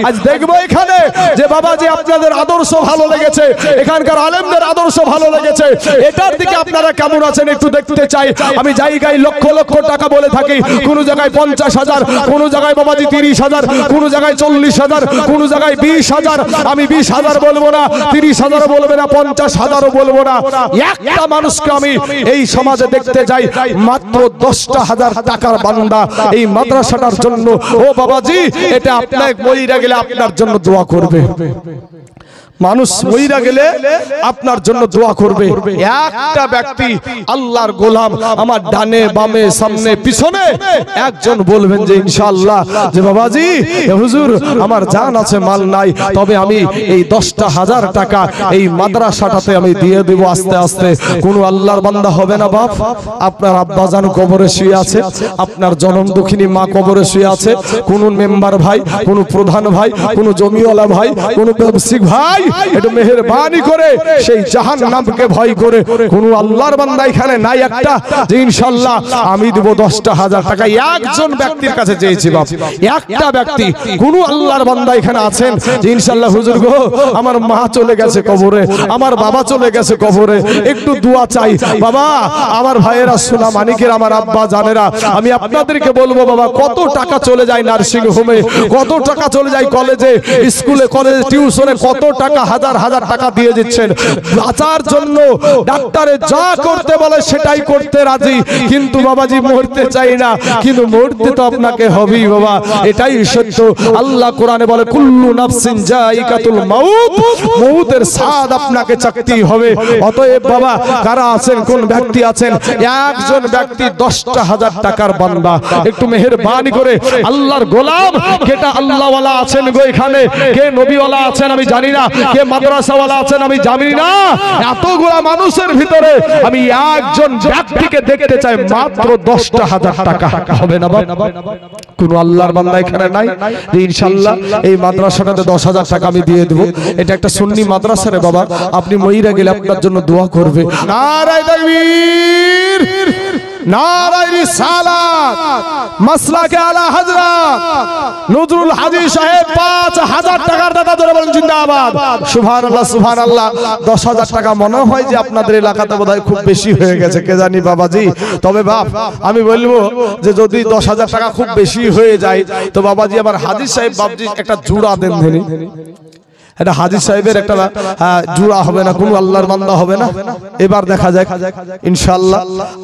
আজ দেখবো এখানে যে বাবাজি আপনাদের আদর্শ ভালো লেগেছে, এখানকার আলেমদের আদর্শ ভালো লেগেছে, এটার দিকে আপনারা কেমন আছেন একটু দেখতে চাই। আমি জায়গায় লক্ষ লক্ষ টাকা বলে থাকি, কোন জায়গায় 50,000, কোন জায়গায় বাবাজি 30,000, কোন জায়গায় 40,000, কোন জায়গায় 20,000। আমি 20,000 বলবো না, 30,000 বলবো না, 50,000 বলবো না। একটা মানুষকে আমি এই সমাজে দেখতে যাই, মাত্র 10,000 টাকার বান্দা এই মাদ্রাসাটার জন্য। ও বাবাজি, এটা আপনার মইরা গেলে আপনার জন্য দোয়া করবে। মানুষ মইরা গেলে আপনার জন্য দোয়া করবে। একটা ব্যক্তি আল্লাহর গোলাম আমার ডানে বামে সামনে পিছনে একজন বলবেন যে ইনশাআল্লাহ যে বাবাজি হুজুর আমার জান আছে মাল নাই, তবে আমি এই 10,000 টাকা এই মাদ্রাসাটাতে আমি দিয়ে দেব আস্তে আস্তে। কোন আল্লাহর বান্দা হবে না বাপ? আপনার আব্বা জান কবরে শুয়ে আছে, আপনার জনম দুঃখিনী মা কবরে শুয়ে আছে, কোন মেম্বার ভাই, কোন প্রধান ভাই, কোন জমিওয়ালা ভাই, কোন ব্যবসায়িক ভাই একটু মেহেরবানি করে সেই জাহান্নামকে ভয় করে কোন আল্লাহর বান্দা এখানে নাই একটা যে ইনশাআল্লাহ আমি দেব 10,000 টাকা একজন ব্যক্তির কাছে চেয়েছি বাপ একটা ব্যক্তি কোন আল্লাহর বান্দা এখানে আছেন যে ইনশাআল্লাহ হুজুর গো আমার মা চলে গেছে কবরে আমার বাবা চলে গেছে কবরে একটু দোয়া চাই বাবা আমার ভাইয়েরা সোনা মানিকের আমার আব্বা জানেরা আমি আপনাদেরকে বলবো বাবা কত টাকা চলে যায় নার্সিং হোমে কত টাকা চলে যায় কলেজে স্কুলে কলেজে টিউশনে কত টাকা হাজার হাজার টাকা দিয়ে দিচ্ছেন বাঁচার জন্য ডাক্তারে যা করতে বলে সেটাই করতে রাজি কিন্তু বাবাজি মরতে চাই না কিন্তু মরতে তো আপনাকে হবেই বাবা এটাই সত্য আল্লাহ কোরআনে বলে কুল্লু নাফসিন জায়কাতুল মাউত মউতের স্বাদ আপনাকে চাকতেই হবে অতএব বাবা কারা আছেন কোন ব্যক্তি আছেন একজন ব্যক্তি 10,000 টাকার বান্দা একটু মেহেরবানি করে আল্লাহর গোলাম কেটা আল্লাহ ওয়ালা আছেন গো এখানে কে নবী ওয়ালা আছেন আমি জানি না কে মাদ্রাসা ওয়ালা আছেন আমি জানি না এতগুলা মানুষের ভিতরে আমি একজন ব্যক্তিকে দেখতে চাই মাত্র 10,000 টাকা হবে না বাবা কোন আল্লাহর বান্দা এখানে নাই ইনশাআল্লাহ এই মাদ্রাসাটাতে 10,000 টাকা আমি দিয়ে দেব এটা একটা সুন্নি মাদ্রাসা রে বাবা আপনি মইরা গেলে আপনার জন্য দোয়া করবে নারায়ে তাকবীর নারায়ে রিসালাত মাসলাকে আলা হযরত নজরুল হাজী সাহেব 5,000 টাকার দাতা ধরে বলেন জিন্দাবাদ সুবহানাল্লাহ সুবহানাল্লাহ 10,000 টাকা মনে হয় যে আপনাদের এলাকাতে বোধহয় খুব বেশি হয়ে গেছে কে জানি বাবাজি তবে বাপ আমি বলবো যে যদি 10,000 টাকা খুব বেশি হয়ে যায় তো বাবাজি আবার হাজী সাহেব বাবজি একটা জোড়া দেন দেনি এটা হাজী সাহেবের একটা জোড়া হবে না কোন আল্লাহর বান্দা হবে না এবার দেখা যাক ইনশাআল্লাহ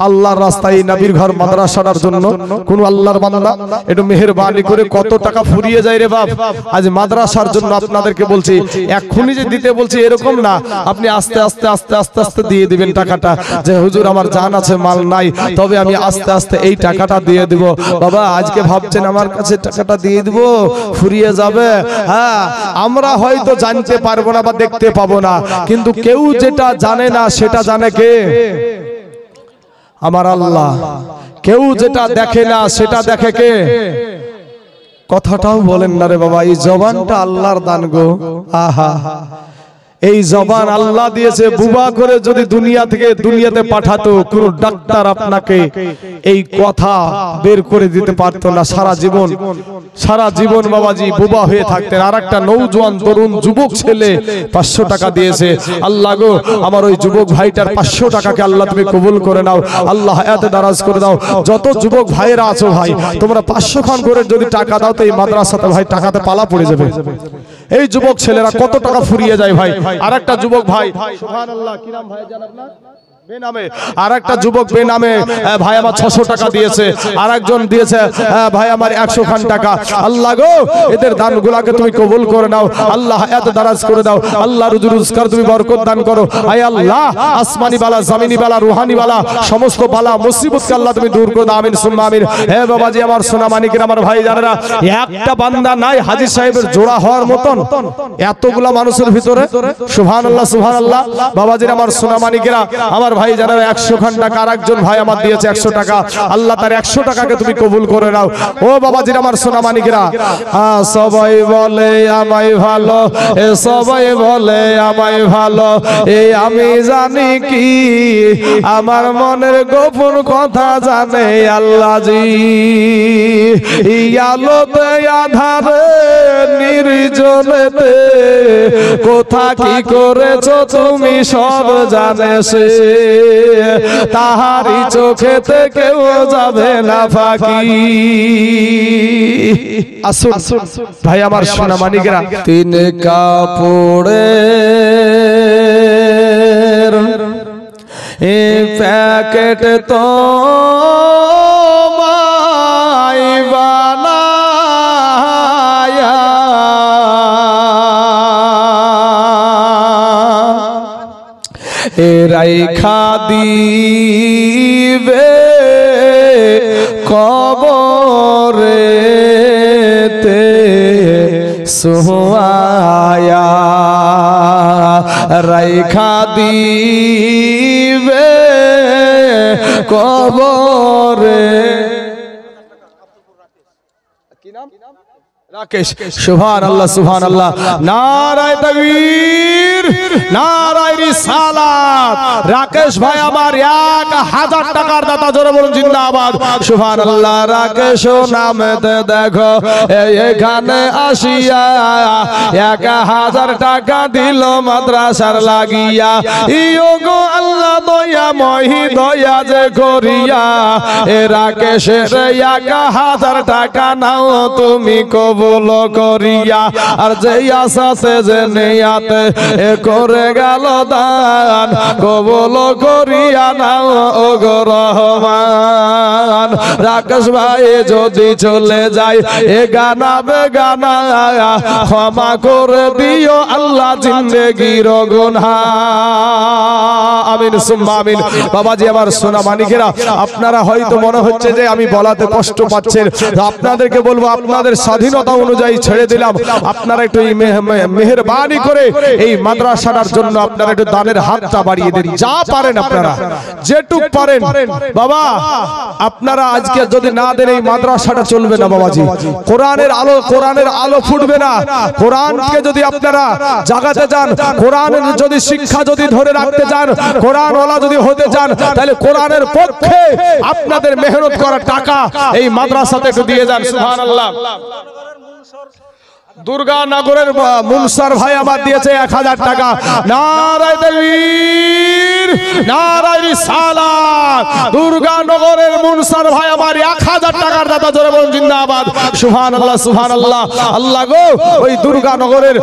আল্লাহর রাস্তায় নবীর ঘর মাদ্রাসার জন্য কোন আল্লাহর বান্দা একটু মেহেরবানি করে কত টাকা ফুরিয়ে যায় রে বাপ আজ মাদ্রাসার জন্য আপনাদেরকে বলছি এক্ষুনি যে দিতে বলছি এরকম না আপনি আস্তে আস্তে আস্তে আস্তে আস্তে দিয়ে দিবেন টাকাটা যে হুজুর আমার জান আছে মাল নাই তবে আমি আস্তে আস্তে এই টাকাটা দিয়ে দেব বাবা আজকে ভাবছেন আমার কাছে টাকাটা দিয়ে দেব ফুরিয়ে যাবে হ্যাঁ আমরা হয়তো জানতে পারবো না বা দেখতে পাবো না কিন্তু কেউ যেটা জানে না সেটা জানে কে আমার আল্লাহ কেউ যেটা দেখে না সেটা দেখে কে কথাটাও বলেন না রে বাবা এই জবানটা আল্লাহর দান গো আহা এই জবান আল্লাহ দিয়েছে বুবা করে যদি দুনিয়া থেকে দুনিয়াতে পাঠাতো কোন ডাক্তার আপনাকে এই কথা বের করে দিতে পারতো না সারা জীবন বাবাজি বুবা হয়ে থাকতেন আরেকটা নওজোয়ান তরুণ যুবক ছেলে 500 টাকা দিয়েছে আল্লাহ গো আমার ওই যুবক ভাইটার 500 টাকাকে আল্লাহ তুমি কবুল করে নাও আল্লাহ হায়াতে দারাজ করে দাও যত যুবক ভাইরা আছো ভাই তোমরা 500 খান করে যদি টাকা দাও তো এই মাদ্রাসাতে ভাই টাকাতে পালা পড়ে যাবে এই যুবক ছেলেরা কত টাকা ফুরিয়ে যায় ভাই আরেকটা যুবক ভাই সুবহানাল্লাহ কি নাম ভাই জানেন না বেনামে আরেকটা যুবক বেনামে ভাই আমার 600 টাকা দিয়েছে আরেকজন দিয়েছে ভাই আমার 100 খান টাকা আল্লাহ গো এদের দানগুলোকে তুমি কবুল করে নাও আল্লাহ হায়াত দারাজ করে দাও আল্লাহ রুজি রোজগার তুমি বরকত দান করো আয় আল্লাহ আসমানি বালা জমিনি বালা রুহানি বালা সমস্ত বালা মুসিবতকে আল্লাহ তুমি দূর করে দাও আমিন সুম্মা আমিন হে বাবাজি আমার সোনা মানিকের আমার ভাই জানেরা একটা বান্দা নাই হাজী সাহেবের জোড়া হওয়ার মতন এতগুলা মানুষের ভিতরে সুবহানাল্লাহ সুবহানাল্লাহ বাবাজির আমার সোনা মানিকেরা আমার ভাই যারা 100 খান টাকা আরেকজন ভাই আমার দিয়েছে 100 টাকা আল্লাহ তার 100 টাকাকে তুমি কবুল করে নাও ও বাবাজির আমার সোনা মানিকেরা সবাই বলে আমায় ভালো সবাই বলে আমায় ভালো এই আমি জানি কি আমার মনের গোপন কথা জানে আল্লাহ জি আলোতে আধারে নির্জনেতে কোথা কি করেছো তুমি সব জানে সে তাহারি চোখেতে কেউ যাবে না ফাঁকি আসুন ভাই আমার সোনা মানিকেরা তিন কাপড়ে প্যাকেট তো রাইখা দিবে কবরেতে সোয়া রাইখা দিবে কবরে রাকেশ সুবহানাল্লাহ সুবহানাল্লাহ নারায়ে তাকবীর নারায়ে রিসালাত রাকেশ ভাই আমার 1000 টাকার দাতা জোরে বলুন জিন্দাবাদ সুবহানাল্লাহ রাকেশ নামেতে দেখো এখানে আসিয়া 1000 টাকা দিল মাদ্রাসার লাগিয়া ইয়ো গো আল্লাহ দয়া মহি দয়া যে করিয়া এ রাকেশের 1000 টাকা নাও তুমি কবুল করিয়া আর যে আশাতে যে নিয়াতে এ করে গেল দান কবুল করিয়া নাও ও গো রহমান রাকেশ ভাই যদি চলে যায় এ গানা বেগানা ক্ষমা করে দিও আল্লাহ জিন্দেগির গুনাহ আমিন সুম্মা আমিন বাবাজি আমার সোনা মানিকেরা আপনারা হয়তো মনে হচ্ছে যে আমি বলাতে কষ্ট পাচ্ছেন আপনাদেরকে বলবো আপনাদের স্বাধীনতা অনুযায়ী ছেড়ে দিলাম আপনারা একটু মেহেরবানি করে এই মাদ্রাসার জন্য আপনারা একটু দানের হাতটা বাড়িয়ে দিন যা পারেন আপনারা যেটুক পারেন বাবা আপনারা আজকে যদি না দেন এই মাদ্রাসাটা চলবে না বাবাজি কোরআনের আলো ফুটবে না কোরআনকে যদি আপনারা জাগাতে চান কোরআনের যদি শিক্ষা যদি ধরে রাখতে চান কোরআন ওয়ালা যদি হতে চান তাহলে কোরআনের পক্ষে আপনাদের মেহনত করা টাকা এই মাদ্রাসাতে একটু দিয়ে যান সুবহানাল্লাহ দুর্গানগরের মুনসার ভাই আমার দিয়েছে 1000 টাকা নারায়ে তাকবীর নারায়ে রিসালাত দুর্গানগরের মুনসার ভাই আমার 1000 টাকার দাতা জোরে বলুন জিন্দাবাদ সুবহানাল্লাহ সুবহানাল্লাহ আল্লাহ গো ওই দুর্গানগরের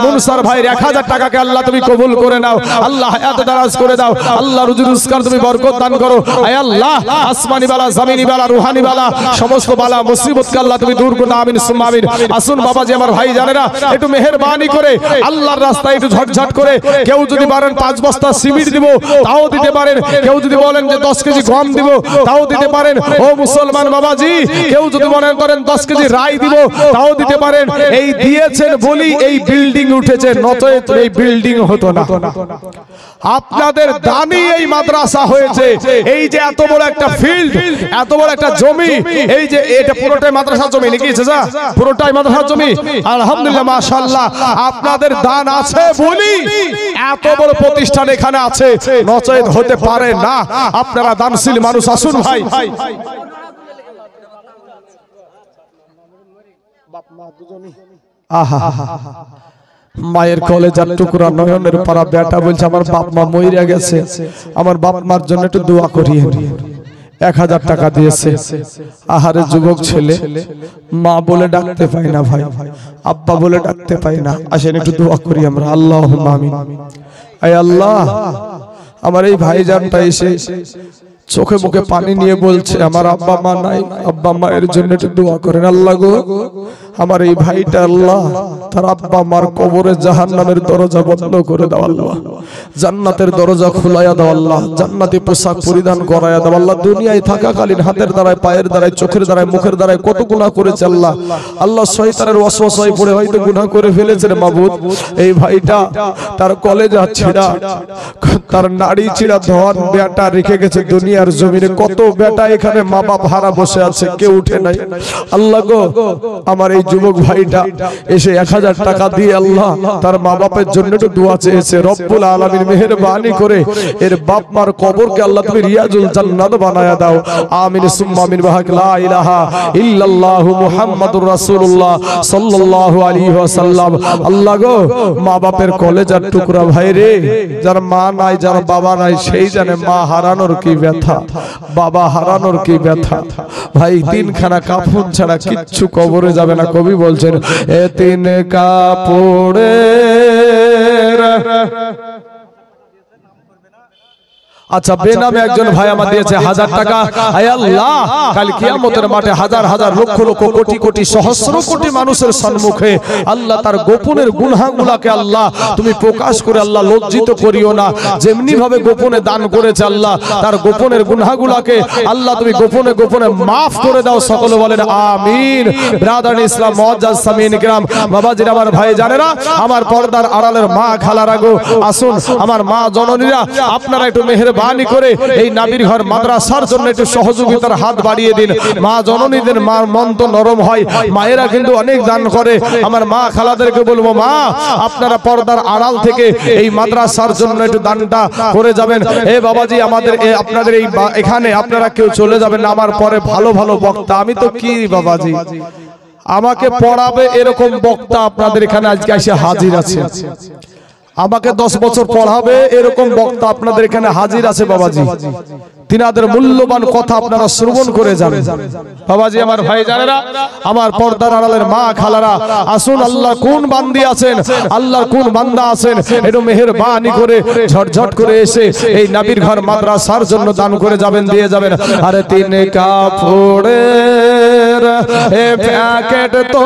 মুনসার ভাইয়ের 1000 টাকাকে আল্লাহ তুমি কবুল করে নাও আল্লাহ হায়াত দারাজ করে দাও আল্লাহ রুজি রোজগার তুমি বরকত দান করো আয় আল্লাহ আসমানি বালা জমিনি বালা রুহানি বালা সমস্ত বালা মুসিবতকে আল্লাহ তুমি দূর করো আমিন সুম্মা আমিন আসুন বাবাজি আমার ভাই জানেরা একটু মেহেরবানি করে আল্লাহর রাস্তায় একটু ঝটঝট করে কেউ যদি পারেন 5 বস্তা সিমেন্ট দিব তাও দিতে পারেন কেউ যদি বলেন যে 10 কেজি গম দিব তাও দিতে পারেন ও মুসলমান বাবাজি কেউ যদি মনে করেন 10 কেজি রাই দিব তাও দিতে পারেন এই দিয়েছেন বলি এই বিল্ডিং উঠেছে নয়তো এই বিল্ডিং হতো না আপনাদের দানি এই মাদ্রাসা হয়েছে এই যে এত বড় একটা ফিল্ড এত বড় একটা জমি এই যে এটা পুরোটাই মাদ্রাসার জমি নাকি চাচা পুরোটাই মাদ্রাসার জমি আলহামদুলিল্লাহ মাশাআল্লাহ আপনাদের দান আছে বলি এত বড় প্রতিষ্ঠান এখানে আছে নচেত হতে পারে না আপনারা দানশীল মানুষ আসুন ভাই বাপ মা দুজনই আহা মায়ের কলেজার টুকরা নয়নের পারা বেটা বলছে আমার বাপ মা মইরা গেছে আমার বাপ মার জন্য একটু দোয়া করিয়েন 1000 টাকা দিয়েছে আহারে যুবক ছেলে মা বলে ডাকতে পাই না ভাই আব্বা বলে ডাকতে পাই না আসেন একটু দোয়া করি আমরা আল্লাহুম্মা আমিন আয় আল্লাহ আমার এই ভাইজানটা এসে চোখে মুখে পানি নিয়ে বলছে আমার আব্বা মা নাই আব্বা মায়ের জন্য একটু দোয়া করেন আল্লাহ গো আমার এই ভাইটা আল্লাহ তার আব্বা মার কবরে জাহান্নামের দরজা বন্ধ করে দাও আল্লাহ জান্নাতের দরজা খুলায়া দাও আল্লাহ জান্নাতি পোশাক পরিধান করায়া দাও আল্লাহ দুনিয়ায় থাকাকালীন হাতের দ্বারায় পায়ের দ্বারায় চোখের দ্বারায় মুখের দ্বারায় কত গুনাহ করেছে আল্লাহ আল্লাহ শয়তানের ওয়াসওয়াসায় পড়ে হয়তো গুনাহ করে ফেলেছে রে মাবুদ এই ভাইটা তার কলেজা ছিড়া তার নাড়ি ছিড়া ধন বেটা রেখে গেছে দুনিয়ার জমিনে কত বেটা এখানে মা বাপ হারা বসে আছে কেউ উঠে নাই আল্লাহ গো আমার এই যুবক ভাইটা এসে 1000 টাকা দিয়ে আল্লাহ তার মা বাপের জন্য একটু দোয়া চেয়েছে রব্বুল আলামিন মেহেরবানি করে এর বাপ মার কবরকে আল্লাহ তুমি রিয়াজুল জান্নাত বানায়া দাও আমিন সুম্মা আমিন বাহাক লা ইলাহা ইল্লাল্লাহু মুহাম্মাদুর রাসূলুল্লাহ সাল্লাল্লাহু আলাইহি ওয়াসাল্লাম আল্লাহ গো মা বাপের কলেজার টুকরা ভাই রে যার মা নাই যার বাবা নাই সেই জানে মা হারানোর কি ব্যথা বাবা হারানোর কি ব্যথা ভাই তিনখানা কাফন ছাড়া কিচ্ছু কবরে যাবে না কবি বলছেন এ তিন কাপড়ের আচ্ছা বেনামে একজন ভাই আমার দিয়েছে 1000 টাকা আয় আল্লাহ কাল কিয়ামতের মাঠে হাজার হাজার লক্ষ লক্ষ কোটি কোটি সহস্র কোটি মানুষের সম্মুখে আল্লাহ তার গোপনের গুনাহগুলোকে আল্লাহ তুমি প্রকাশ করে আল্লাহ লজ্জিত করিও না যেমনি ভাবে গোপনে দান করেছে আল্লাহ তার গোপনের গুনাহগুলোকে আল্লাহ তুমি গোপনে গোপনে maaf করে দাও সকলে বলেন আমিন ব্রাদার ইসলাম মুআজ্জাজ সামিন کرام বাবাজিরা আমার ভাই জানেরা আমার পর্দার আড়ালের মা খালারা গো আসুন আমার মা জননীরা আপনারা একটু মেহেরবানি মেহেরবানি করে এই নাবির ঘর মাদ্রাসার জন্য একটু সহযোগিতার হাত বাড়িয়ে দিন। মা জননীদের মন তো নরম হয়, মায়েরা কিন্তু অনেক দান করে। আমার মা খালাদেরকে বলবো, মা আপনারা পর্দার আড়াল থেকে এই মাদ্রাসার জন্য একটু দানটা করে যাবেন। এ বাবাজি, আমাদের আপনাদের এই এখানে আপনারা কেউ চলে যাবেন না, আমার পরে ভালো ভালো বক্তা, আমি তো কি বাবাজি আমাকে পড়াবে এরকম বক্তা আপনাদের এখানে আজকে এসে হাজির আছে, আমাকে 10 বছর পড়াবে এরকম বক্তা আপনাদের এখানে হাজির আছে বাবাজি। তিনাদের মূল্যবান কথা আপনারা শ্রবণ করে যাবেন বাবাজি। আমার ভাই জানেরা, আমার পর্দার আড়ালের মা খালারা, আসুন আল্লাহ কোন বান্দি আছেন, আল্লাহর কোন বান্দা আছেন, একটু মেহেরবানি করে ঝটঝট করে এসে এই নাবির ঘর মাদ্রাসার জন্য দান করে যাবেন, দিয়ে যাবেন। আরে 3 কাপড়ের প্যাকেট তো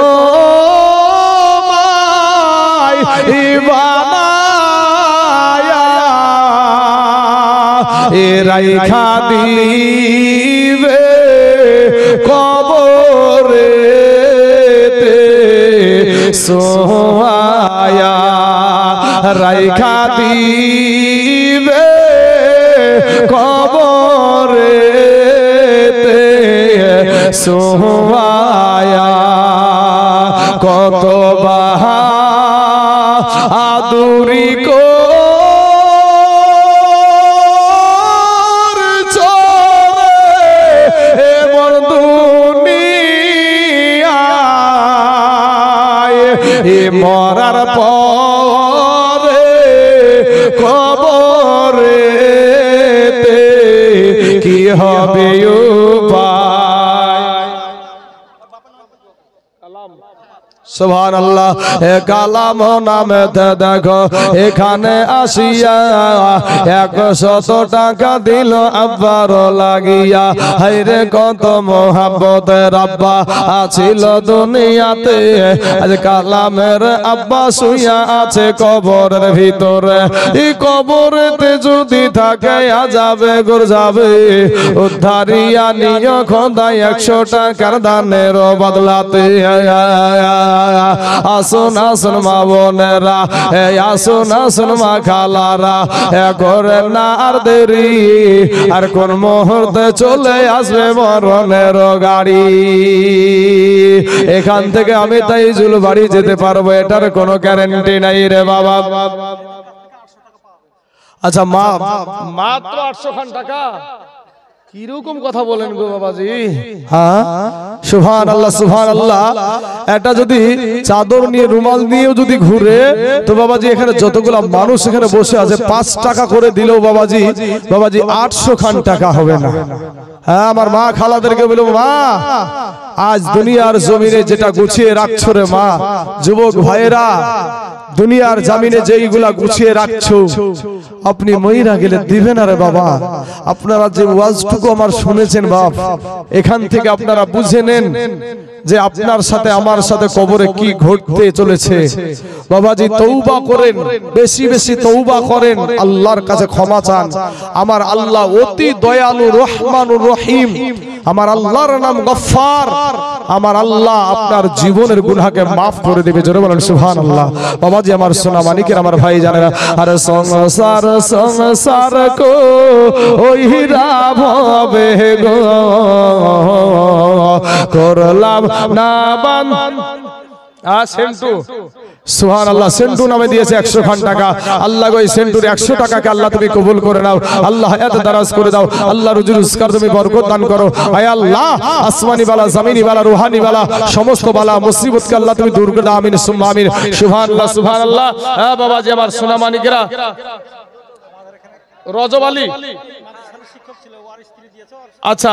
রাইখা দিবে কবরেতে সোয়া, রাইখা দিবে কবরেতে সোয়া, কত বাহাদুরি কো মরার পরে কবরেতে কি হবে উপায়। সুবহানাল্লাহ। কালাম নামেতে দেখো এখানে আসিয়া 100 টাকা দিল আব্বার লাগিয়া, হায়রে কত মোহাব্বতের আব্বা আছিল দুনিয়াতে, আজ কালামের আব্বা শুইয়া আছে কবরের ভিতরে। এই কবরেতে যদি থাকে আযাবে গরযাবে, উদ্ধারিয়া নিয় খোদা 100 টাকার দানের বদলাতে। আসুন আসুন মা বোনেরা, আসুন আসুন মা খালারা, করে না আর দেরি, আর কোন মুহূর্তে চলে আসবে মরণের গাড়ি। এখান থেকে আমি তাইজুল বাড়ি যেতে পারবো, এটার কোনো গ্যারান্টি নাই রে বাবা। আচ্ছা মাত্র 800 টাকা, কিরকম কথা বলেন গো বাবাজি? হ্যাঁ, সুবহানাল্লাহ সুবহানাল্লাহ। এটা যদি চাদর নিয়ে রুমাল নিয়েও যদি ঘুরে তো বাবাজি, এখানে যতগুলা মানুষ এখানে বসে আছে 5 টাকা করে দিলেও বাবাজি 800 খান টাকা হবে না। হ্যাঁ, আমার মা খালাদেরকে বলবো, মা আজ দুনিয়ার জমিনে যেটা গুছিয়ে রাখছো রে মা, যুবক ভাইয়েরা দুনিয়ার জমিনে যেইগুলা গুছিয়ে রাখছো, আপনি মইরা গেলে দিবেন আরে বাবা। আপনারা যে ওয়াজটুকু আমার শুনেছেন বাপ, এখান থেকে আপনারা বুঝে নেন যে আপনার সাথে আমার সাথে কবরে কি ঘটতে চলেছে। বাবাজি তওবা করেন, বেশি বেশি তওবা করেন, আল্লাহর কাছে ক্ষমা চান। আমার আল্লাহ অতি দয়ালু রহমানুর রহিম, আমার আল্লাহর নাম গফফার। আমার আল্লাহ আপনার জীবনের গুনাহকে maaf করে দেবে। জোরে বলেন সুবহানাল্লাহ। বাবাজি আমার সোনা মানিকের আমার ভাই জানেরা, আরে সংসার সংসার কো ওইরা ভাবে গো, করলাম না বান সেন্টু। সুবহানাল্লাহ। সেন্টু নামে দিয়েছে 100 খান টাকা। আল্লাহ গো এই সেন্টুর 100 টাকাকে আল্লাহ তুমি কবুল করে নাও, আল্লাহ হায়াত দারাজ করে দাও, আল্লাহ রুজি রোজগার তুমি বরকত দান করো। আয় আল্লাহ, আসমানি বালা জমিনি বালা রুহানি বালা সমস্ত বালা মুসিবতকে আল্লাহ তুমি দূর করে দাও। আমিন সুম্মা আমিন। সুবহানাল্লাহ সুবহানাল্লাহ। হ্যাঁ বাবাজি আমার সোনা মানিকেরা, রজব আলী আচ্ছা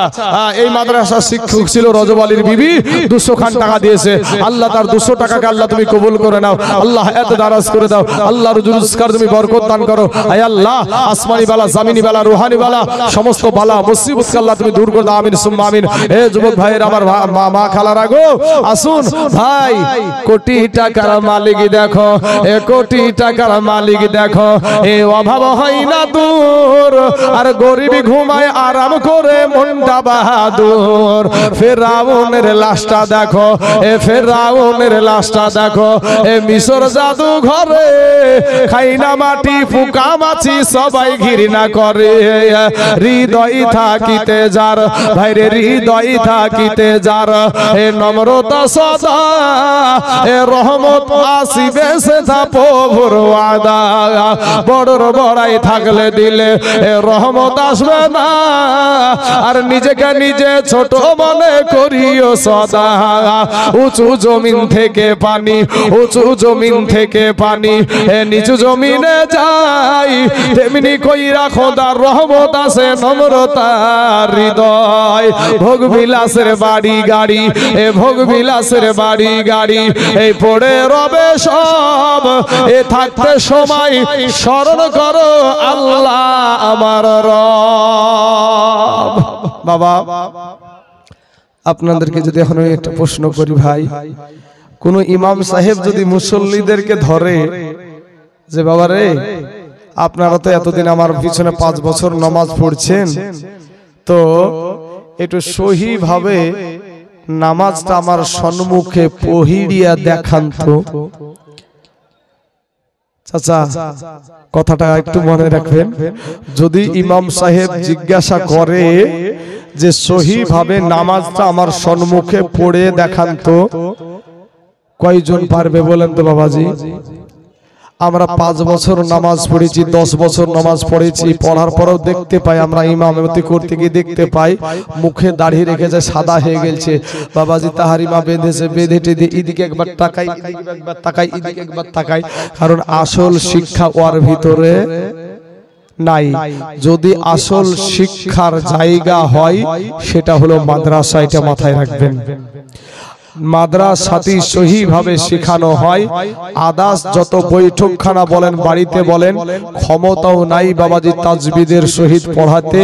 এই মাদ্রাসার শিক্ষক ছিল রজব আলীর বিবি, 200 খান টাকা দিয়েছে। আল্লাহ তার 200 টাকাকে আল্লাহ তুমি কবুল করে নাও, আল্লাহ হায়াত দারাজ করে দাও, আল্লাহ রুজি রোজগার তুমি বরকত দান করো। আয় আল্লাহ, আসমানি বালা জমিনি বালা রুহানি বালা সমস্ত বালা মুসিবতকে আল্লাহ তুমি দূর করে দাও। আমিন সুম্মা আমিন। এ যুবক ভাইয়ের আমার মা খালারা গো, আসুন ভাই, কোটি টাকার মালিক দেখো, এ কোটি টাকার মালিক দেখো, এ অভাব হয় না দূর, আর গরিবি ঘুমা ঘুমায় আরাম করে মনটা বাহাদুর। ফেরাউনের লাশটা দেখো, ফেরাউনের লাশটা দেখো, মিশর জাদু ঘরে খাইনা মাটি ফুকা মাছি সবাই ঘৃণা করে। হৃদয় থাকিতে যার ভাইরে, হৃদয় থাকিতে যার নম্রতা সদা, রহমত আসিবে সেটা প্রভুর ওয়াদা। বড়র বড়াই থাকলে দিলে রহমত আসবে না, আর নিজেকে নিজে ছোট মনে করিও সদা। উঁচু জমিন থেকে পানি, উঁচু জমিন থেকে পানি নিচু জমিনে যাই, তেমনি কইরা খোদার রহমত আছে নম্রতার হৃদয়। ভোগ বিলাসের বাড়ি গাড়ি, ভোগ বিলাসের বাড়ি গাড়ি এই পড়ে রবে সব, থাকতে সময় স্মরণ করো আল্লাহ আমার রব। বাবা আপনাদেরকে যদি এখন একটা প্রশ্ন করি ভাই, কোন ইমাম সাহেব যদি মুসল্লিদেরকে ধরে যে বাবা রে আপনারা তো এতদিন আমার পিছনে 5 বছর নামাজ পড়ছেন, তো একটু সহি ভাবে নামাজটা আমার সম্মুখে পহিড়িয়া দেখান তো। চাচা কথাটা একটু মনে রাখবেন, যদি ইমাম সাহেব জিজ্ঞাসা করে যে সহি ভাবে নামাজটা আমার সম্মুখে পড়ে দেখান তো, কয়জন পারবে বলেন তো বাবাজি? আমরা 5 বছর নামাজ পড়েছি, 10 বছর নামাজ পড়েছি, পড়ার পরেও দেখতে পাই আমরা ইমামতি করতে গিয়ে দেখতে পাই মুখে দাড়ি রেখেছে, সাদা হয়ে গেছে। বাবাজি তাহারিমা বেঁধেছে, বেঁধে টেঁধে এদিকে একবার তাকাই, এদিকে একবার তাকাই, এদিকে একবার তাকাই, কারণ আসল শিক্ষা ওর ভিতরে নাই। যদি আসল শিক্ষার জায়গা হয় সেটা হলো মাদ্রাসা, এটা মাথায় রাখবেন। মাদ্রাসাটি সহি ভাবে শেখানো হয়। আদাস যত বৈঠকখানা বলেন, বাড়িতে বলেন, ক্ষমতাও নাই বাবাজি তাজবিদের সহিত পড়াতে,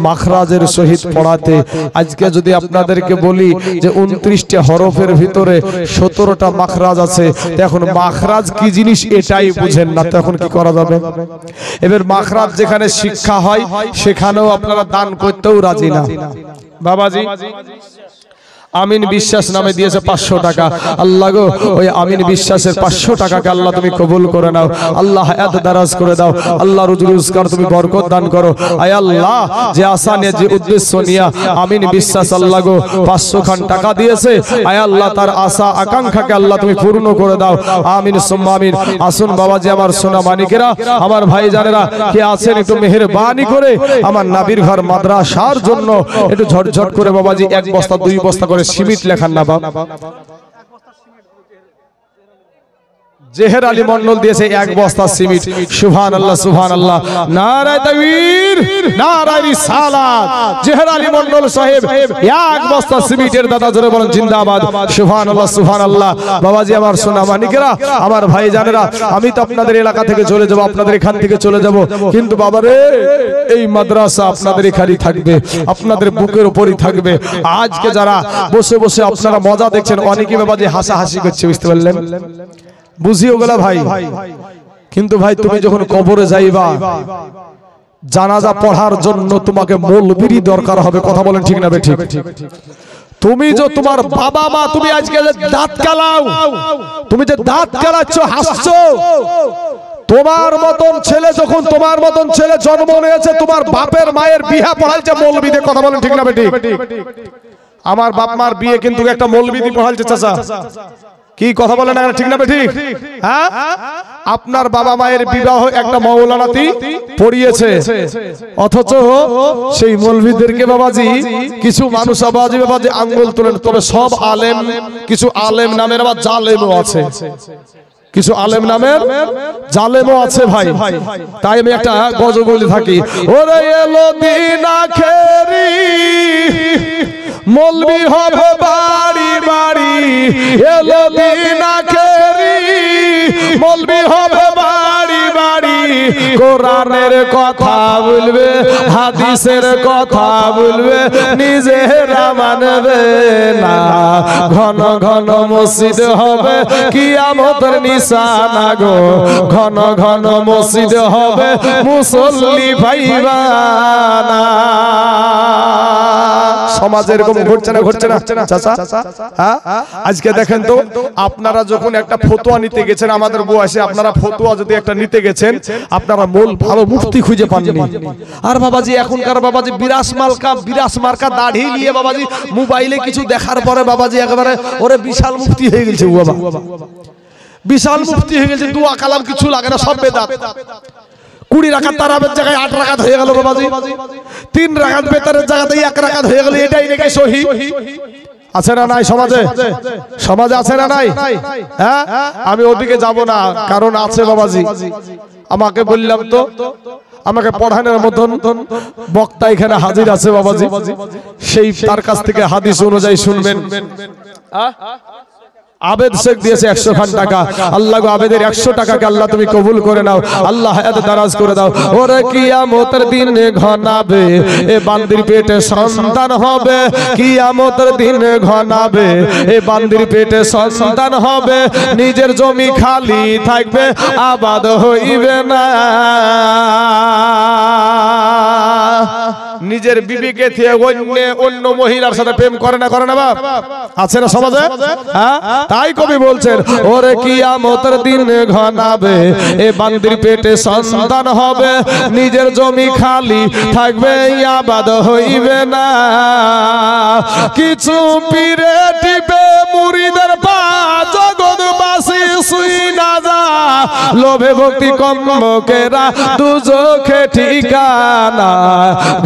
মাখরাজের সহিত পড়াতে। আজকে যদি আপনাদেরকে বলি যে 29টা হরফের ভিতরে 17টা মাখরাজ আছে, এখন মাখরাজ কি জিনিস এটাই বুঝেন না, তখন কি করা যাবে? এবার মাখরাজ যেখানে শিক্ষা হয় সেখানেও আপনারা দান করতেও রাজি না। বাবাজি আমিন বিশ্বাস নামে দিয়েছে 500 টাকা। আল্লাহ গো, ওই আমিন বিশ্বাসের 500 টাকাকে আল্লাহ তুমি কবুল করে নাও। আল্লাহ হায়াত দারাজ করে দাও। আল্লাহ রুজি রোজগার তুমি বরকত দান করো। আয় আল্লাহ, যে আশা নিয়ে, যে উদ্দেশ্য নিয়ে আমিন বিশ্বাস আল্লাহ গো 500 খান টাকা দিয়েছে, আয় আল্লাহ তার আশা আকাঙ্ক্ষাকে আল্লাহ তুমি পূর্ণ করে দাও। আমিন সুম্মা আমিন। আসুন বাবাজি আমার সোনা মানিকেরা, আমার ভাই জানেরা কে আছেন, একটু মেহেরবানি করে আমার নাবির ঘর মাদ্রাসার জন্য একটু ঝটঝট করে বাবাজি 1 বস্তা 2 বস্তা করে সিমেন্ট লেখান না বাবা। জেহের আলী মন্ডল দিয়েছে 1 বস্তা সিমেন্ট। সুবহানাল্লাহ সুবহানাল্লাহ, নারায়ে তাকবীর, নারায়ে রিসালাত। জেহের আলী মন্ডল সাহেব 1 বস্তা সিমেন্টের দাদা, জোরে বলেন জিন্দাবাদ। সুবহানাল্লাহ সুবহানাল্লাহ। বাবাজি আমার সোনা মানিকেরা, আমার ভাই জানেরা, আমি তো আপনাদের এলাকা থেকে চলে যাব, আপনাদের এখান থেকে চলে যাব, কিন্তু বাবারে এই মাদ্রাসা আপনাদের এখানেই থাকবে, আপনাদের বুকের উপরই থাকবে। আজকে যারা বসে বসে আপনারা মজা দেখছেন, অনেকে বাবাজি হাসাহাসি করছে, বুঝতে পারলেন? বুঝিও গেলা ভাই, কিন্তু ভাই তুমি যখন কবরে যাইবা, জানাজা পড়ার জন্য তোমাকে মৌলবীরই দরকার হবে। কথা বলেন ঠিক না বেঠিক? তুমি যে তোমার বাবা মা, তুমি আজকে দাঁত কালাও, তুমি যে দাঁত কালাচ্ছ, হাসছো, তোমার মতন ছেলে যখন তোমার মতন ছেলে জন্ম নিয়েছে, তোমার বাপের মায়ের বিয়া পড়াইছে মৌলবীদের। কথা বলেন ঠিক না বেঠিক? আমার বাপ মার বিয়ে কিন্তু একটা মৌলবী পড়াইছে। চাচা কি কথা বলেন ঠিক না বেঠিক? হ্যাঁ, আপনার বাবা মায়ের বিবাহ একটা মৌলানাতি পড়িয়েছে, অথচ সেই মৌলবীদেরকে বাবাজি কিছু মানুষ বাবাজি আঙ্গুল তোলেন। তবে সব আলেম, কিছু আলেম নামের আবার জালেমও আছে, কিছু আলেম নামের জালেমও আছে ভাই। তাই আমি একটা গজল বলে থাকি, ওরে এলো দিন আখেরি মৌলবী হবে বাড়ি বাড়ি, এলো দিন আখেরি মৌলবী হবে বাড়ি বাড়ি, কোরআনের কথা বলবে, হাদিসের কথা বলবে, নিজেরা মানবে না। ঘন ঘন মসজিদ হবে কিয়ামতের নিশানা গো, ঘন ঘন মসজিদ হবে মুসল্লি পাইবা না। সমাজে এরকম ঘটছে না, ঘটছে না চাচা? হ্যাঁ, আজকে দেখেন তো, আপনারা যখন একটা ফতোয়া নিতে গেছেন আমাদের বয়সে, আপনারা ফতোয়া যদি একটা নিতে গেছেন, আপনারা মূল ভালো মুফতি খুঁজে পাননি। আর বাবাজি এখনকার বাবাজি বিরাস মার্কা দাড়ি নিয়ে বাবাজি মোবাইলে কিছু দেখার পরে বাবাজি একেবারে ওরে বিশাল মুফতি হয়ে গেছে। বাবা বিশাল মুফতি হয়ে গেছে, দোয়া কালাম কিছু লাগে না, সব বেদাত। 20 রাকাত তারাবির জায়গায় 8 রাকাত হয়ে গেল বাবাজি, 3 রাকাত বেতারের জায়গাতে 1 রাকাত হয়ে গেল। এটাই নাকি সহি? আছে না নাই সমাজে? সমাজে আছে না নাই? হ্যাঁ, আমি ওদিকে যাব না, কারণ আছে বাবাজি। আমাকে বললাম তো, আমাকে পড়ানোর মতন বক্তা এখানে হাজির আছে বাবাজি, সেই তার কাছ থেকে হাদিস অনুযায়ী শুনবেন। আবেদ শেখ দিয়েছে 100 খান টাকা। আল্লাহ গো, আবেদের 100 টাকাকে আল্লাহ তুমি কবুল করে নাও, আল্লাহ হায়াত দারাজ করে দাও। ওরে কিয়ামতের দিনে ঘনাবে এ বান্দির পেটে সন্তান হবে, কিয়ামতের দিনে ঘনাবে এ বান্দির পেটে সন্তান হবে, নিজের জমি খালি থাকবে আবাদ হইবে না। নিজের বিবিকে থেকে অন্য মহিলার সাথে প্রেম করে না, করে না বাপ? আছে না সমাজে? হ্যাঁ, তাই কবি বলছেন, ওরে কিয়ামতের দিনে ঘনাবে এ বান্দির পেটে সন্তান হবে, নিজের জমি খালি থাকবে আবাদ হইবে না। কিছু পীরে টিপে মুরিদের পা, জগৎবাসী শুই না যা, লোভে ভক্তি কম্মকেরা দুজখে ঠিকানা।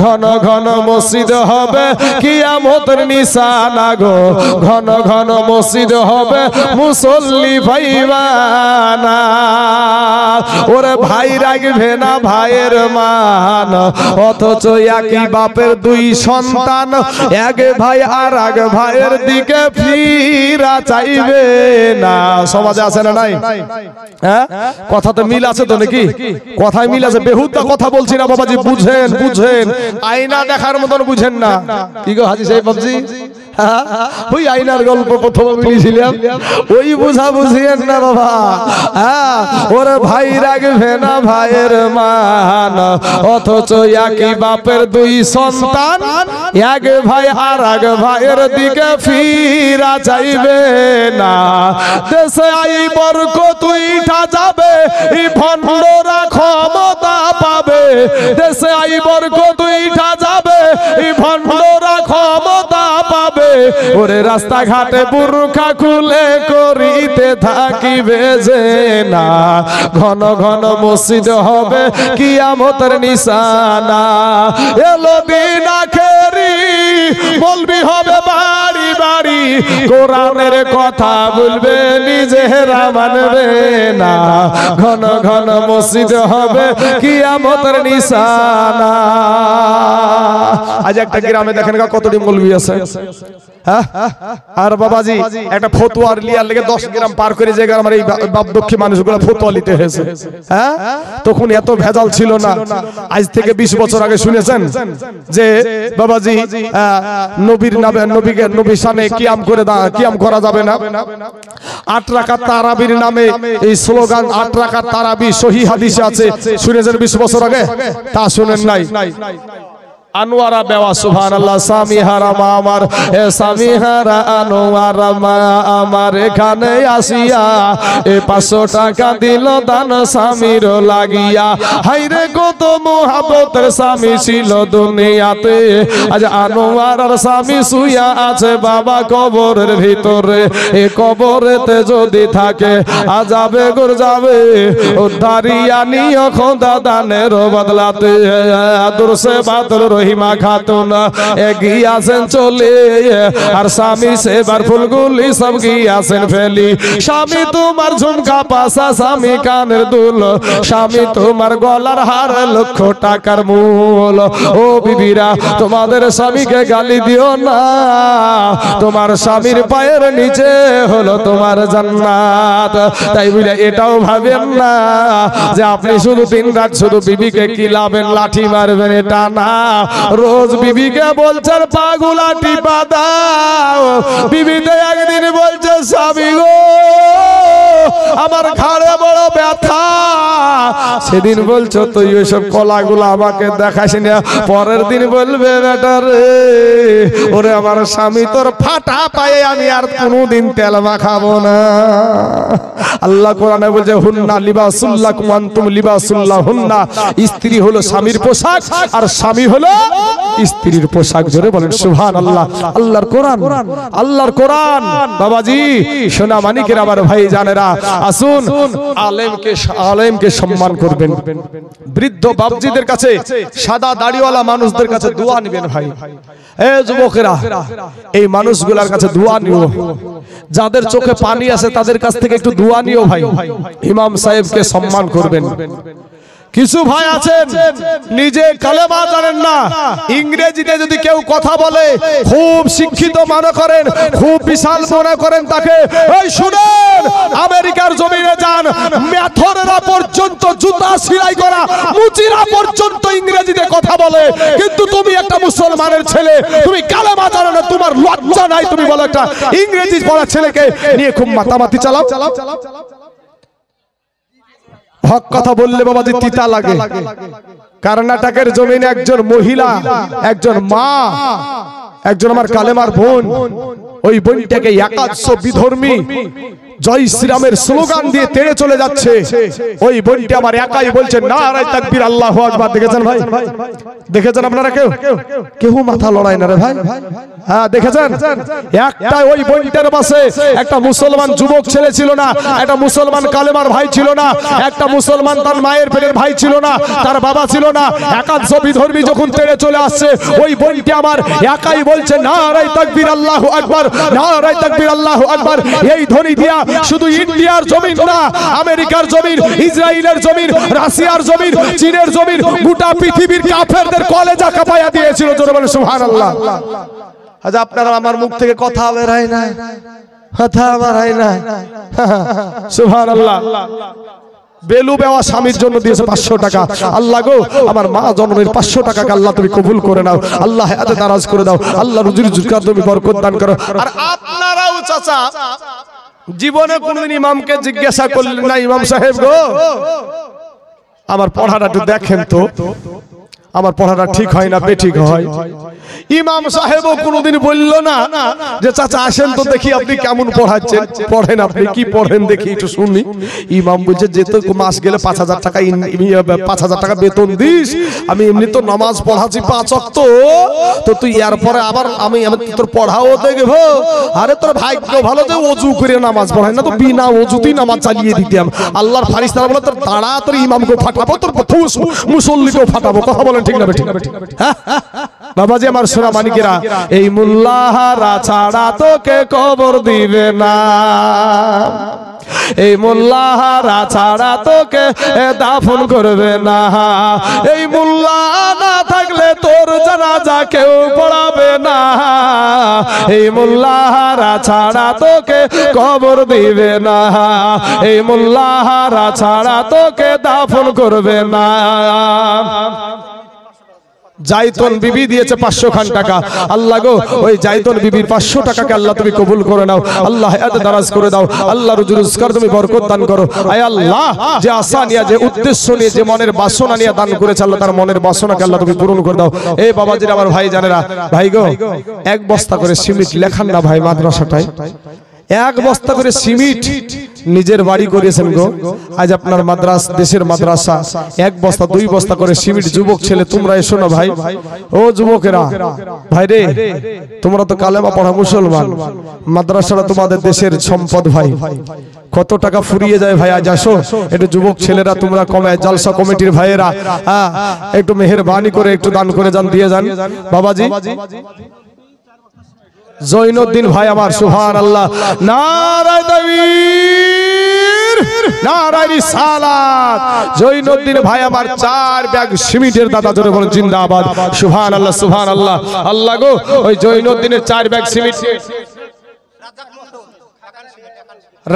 ঘন ঘন মসজিদ হবে কিয়ামতের নিশানা গো, ঘন ঘন মসজিদ হবে মুসল্লি পাইবা না। ওরে ভাই রাখবে না ভাইয়ের মান, অথচ একই বাপের 2 সন্তান, এক ভাই আর এক ভাইয়ের দিকে ফিরা চাইবে না। সমাজে আছে না নাই? হ্যাঁ, কথাতে মিল আছে তো নাকি? কথায় মিল আছে, বেহুদা কথা বলছি না বাবাজি, বুঝেন বুঝেন, আয়না দেখার মতন বুঝেন না। কি গো হাজি সাহেব বাবজি, ওই আয়নার গল্প প্রথমে মিলিয়েছিলাম, ওই বুঝা বুঝিয়েন না বাবা। ওরে ভাই রাখবে না ভাইয়ের মান, অথচ একই বাপের 2 সন্তান, এক ভাই আর এক ভাইয়ের দিকে ফিরা চাইবে না। দেশে আই বরকত উঠা যাবে, এই ভণ্ডরা ক্ষমতা পাবে। দেশে আই বরকত উঠা যাবে, এই ভণ্ডরা ক্ষমতা পাবে। ওরে রাস্তাঘাটে বুরখা খুলে করিতে থাকিবে যে না। ঘন ঘন মসজিদ হবে কিয়ামতের নিশানা। এলো দিন আখেরি, মৌলবি হবে বাড়ি বাড়ি, কোরআনের কথা বলবে নিজেরা মানবে না। ঘন ঘন মসজিদ হবে কিয়ামতের নিশানা। আজ একটা গ্রামে দেখেন কতটি মৌলবি আছে। আর বাবাজি একটা ফতোয়ার লিয়ার লেগে 10 গ্রাম পার করে যে আমার এই বাপদক্ষী মানুষগুলো ফতোয়া নিতে হয়েছে। হ্যাঁ, তখন এত ভেজাল ছিল না। আজ থেকে 20 বছর আগে শুনেছেন যে বাবাজি নবীর নামে, নবীর শানে কিয়াম করে কিয়াম করা যাবে না। 8 রাকাত তারাবির নামে এই স্লোগান, 8 রাকাত তারাবি সহিহ হাদিসে আছে, শুনেছেন 20 বছর আগে? তা শুনেন নাই? আনোয়ারা বেওয়া সুবহানাল্লাহ। স্বামী হারাম আমার, এ স্বামী হারা আনোয়ারা মা আমার, এখানে আসিয়া এ 500 টাকা দিল দান স্বামীর লাগিয়া। হাইরে কত মোহাব্বতের স্বামী ছিল দুনিয়াতে, আজ আনোয়ারার স্বামী শুইয়া আছে বাবা কবরের ভিতরে। এ কবরেতে যদি থাকে আজাবে গুর যাবে, উদ্ধারিয়া নিও খোদা দানের বদলাতে। আদর সে বাদর রহিমা খাতুন গিয়াছেন চলে, আর স্বামী সেবার ফুলগুলি সব গিয়াছেন ফেলি। স্বামী তোমার ঝুমকা পাশা, স্বামী কানের দুল, স্বামী তোমার গলার হার লক্ষ টাকার মূল। ও বিবিরা তোমাদের স্বামীকে গালি দিও না, তোমার স্বামীর পায়ের নিচে হলো তোমার জান্নাত। তাই বলে এটাও ভাবেন না যে আপনি শুধু দিন রাত শুধু বিবিকে কিলাবেন, লাঠি মারবেন, এটা না। রোজ বিবিকে বলছেন পাগুলা টিপা দাও, বিবিতে একদিন বলছে স্বামী গো আমার ঘাড়ে বড় ব্যথা, সেদিন বলছো তুই ওইসব কলাগুলো আমাকে দেখাস না, পরের দিন বলবে বেটা রে ওরে আমার স্বামী তোর ফাটা পায়ে আমি আর কোনোদিন তেল মাখাবো না। আল্লাহ কোরআনে বলছে হুন্না লিবাসুল্লাকুম আনতুম লিবাসুল্লাহুন্না, স্ত্রী হলো স্বামীর পোশাক আর স্বামী হলো স্ত্রীর পোশাক। জোরে বলেন সুবহানাল্লাহ। আল্লাহর কোরআন, আল্লাহর কোরআন। বাবাজি সোনা মানিকের আমার ভাই জানেরা, আসুন আলেমকে সম্মান করবেন। বৃদ্ধ বাবজিদের কাছে, সাদা দাড়িওয়ালা মানুষদের কাছে দোয়া নেবেন ভাই। এই যুবকেরা এই মানুষগুলোর কাছে দোয়া নিও, যাদের চোখে পানি আছে তাদের কাছ থেকে একটু দোয়া নিও ভাই। ইমাম সাহেবকে সম্মান করবেন। কিছু ভাই আছেন নিজে কালেমা জানেন না, ইংরেজিতে যদি কেউ কথা বলে খুব শিক্ষিত মনে করেন, খুব বিশাল মনে করেন তাকে। এই শুনেন, আমেরিকার জমিনে যান, মেথরেরা পর্যন্ত জুতা সেলাই করা মুচিরা পর্যন্ত ইংরেজিতে কথা বলে, কিন্তু তুমি একটা মুসলমানের ছেলে, তুমি কালেমা জানো না, তোমার লজ্জা নাই, তুমি বলো একটা ইংরেজি পড়া ছেলেকে নিয়ে খুব মাতামাতি চালাও। হক কথা বললে বাবাজি তিতা লাগে। কর্ণাটকের জমিনে একজন মহিলা, একজন মা, একজন আমার কালেমার বোন, ওই বোনটাকে একাদশ বিধর্মী জয় শ্রীরামের স্লোগান দিয়ে তেড়ে চলে যাচ্ছে। ওই বোনটি আমার একাই বলছে নারায়ে তাকবীর আল্লাহু আকবার। দেখেছেন ভাই, দেখেছেন আপনারা? কেউ মাথা লড়াই না রে ভাই। হ্যাঁ দেখেছেন, একটা ওই বোনটার পাশে একটা মুসলমান যুবক ছেলে ছিল না, একটা মুসলমান কালেমার ভাই ছিল না, একটা মুসলমান তার মায়ের পেটের ভাই ছিল না, তার বাবা ছিল না। একাদশ বিধর্মী যখন তেড়ে চলে আসছে, ওই বোনটি আমার একাই বলছে নারায়ে তাকবীর আল্লাহু আকবার, নারায়ে তাকবীর আল্লাহু আকবার। এই ধ্বনি দিয়া শুধু ইন্ডিয়ার জমিন না, আমেরিকার জমিন, ইসরায়েলের জমিন, রাশিয়ার জমিন, চীনের জমিন, গোটা পৃথিবীর কাফেরদের কলেজা কাঁপায়া দিয়েছিল। জোরে বলেন সুবহানাল্লাহ। আজ আপনারা আমার মুখ থেকে কথা বের হয় না, কথা বের হয় না। সুবহানাল্লাহ। বেলু বেওয়া স্বামীর জন্য দিয়েছে 500 টাকা। আল্লাহ গো আমার মা জন্মের 500 টাকাকে আল্লাহ তুমি কবুল করে নাও, আল্লাহ হায়াতে দারাজ করে দাও, আল্লাহ রুজির জুকাত তুমি বরকত দান করো। আর আপনারাও চাচা জীবনে কোনদিন ইমামকে জিজ্ঞাসা করলেন না, ইমাম সাহেব গো আমার পড়াটা একটু দেখেন তো, আমার পড়াটা ঠিক হয় না বেঠিক হয়? ইমাম সাহেবও কোনোদিন বলল না যে চাচা আসেন তো দেখি আপনি কেমন পড়াচ্ছেন, পড়েন, আপনি কি পড়েন দেখি একটু শুনি। ইমাম বলছে যে তো মাস গেলে 5000 টাকা 5000 টাকা বেতন দিস, আমি এমনি তো নামাজ পড়াচ্ছি 5 ওয়াক্ত, তো তুই এরপরে আবার আমি তোর পড়াও দেখবো। আরে তোর ভাগ্য ভালো যে ওযু করে নামাজ পড়ায় না, তো বিনা ওযুতেই নামাজ চালিয়ে দিতাম। আল্লাহর ফারিস্তারা বলে তোর তাড়াতাড়ি ইমামকে ফাটাবো, তোর মুসল্লিকেও ফাটাবো। কথা বলেন ঠিক না বেঠিক? হ্যাঁ বাবাজি আমার সোনা মানিকেরা, এই মোল্লাহারা ছাড়া তোকে কবর দিবে না, এই মোল্লাহারা ছাড়া তোকে দাফন করবে না, এই মোল্লা না থাকলে তোর জানাজা কেউ পড়াবে না, এই মোল্লাহারা ছাড়া তোকে কবর দিবে না, এই মোল্লাহারা ছাড়া তোকে দাফন করবে না। জাইতুন বিবি দিয়েছে 500 খান টাকা। আল্লাহ গো ওই জাইতুন বিবির 500 টাকাকে আল্লাহ তুমি কবুল করে নাও, আল্লাহ হায়াতে দারাজ করে দাও, আল্লাহ রুজি রোজগার তুমি বরকত দান করো। আয় আল্লাহ যে আশা নিয়ে, যে উদ্দেশ্য নিয়ে, যে মনের বাসনা নিয়ে দান করেছে আল্লাহ তার মনের বাসনাকে আল্লাহ তুমি পূরণ করে দাও। এই বাবাজিরা আমার ভাই জানেরা, ভাই গো 1 বস্তা করে সিমেন্ট লেখান না ভাই মাদ্রাসাটায়, 1 বস্তা করে সিমেন্ট নিজের বাড়ি করেছেন গো। আজ আপনার মাদ্রাসা, দেশের মাদ্রাসা 1 বস্তা 2 বস্তা করে সিমেন্ট। যুবক ছেলে তোমরা এসো না ভাই, ও যুবকেরা ভাই রে, তোমরা তো কালেমা পড়া মুসলমান, মাদ্রাসাটা তোমাদের দেশের সম্পদ ভাই, কত টাকা ফুরিয়ে যায় ভাই। আজ আসো একটু যুবক ছেলেরা তোমরা কমে জালসা কমিটির ভাইয়েরা একটু মেহেরবানি করে একটু দান করে যান, দিয়ে যান। বাবাজি জৈনুদ্দিন ভাই আমার, সুবহানাল্লাহ, নারায়ে তাকবীর, নারায়ে রিসালাত। জৈনুদ্দিন ভাই আমার 4 ব্যাগ সিমেন্টের দাদা, জোরে বলেন জিন্দাবাদ, সুবহানাল্লাহ, সুবহানাল্লাহ। আল্লাহ গো, ওই জৈনুদ্দিনের 4 ব্যাগ সিমেন্ট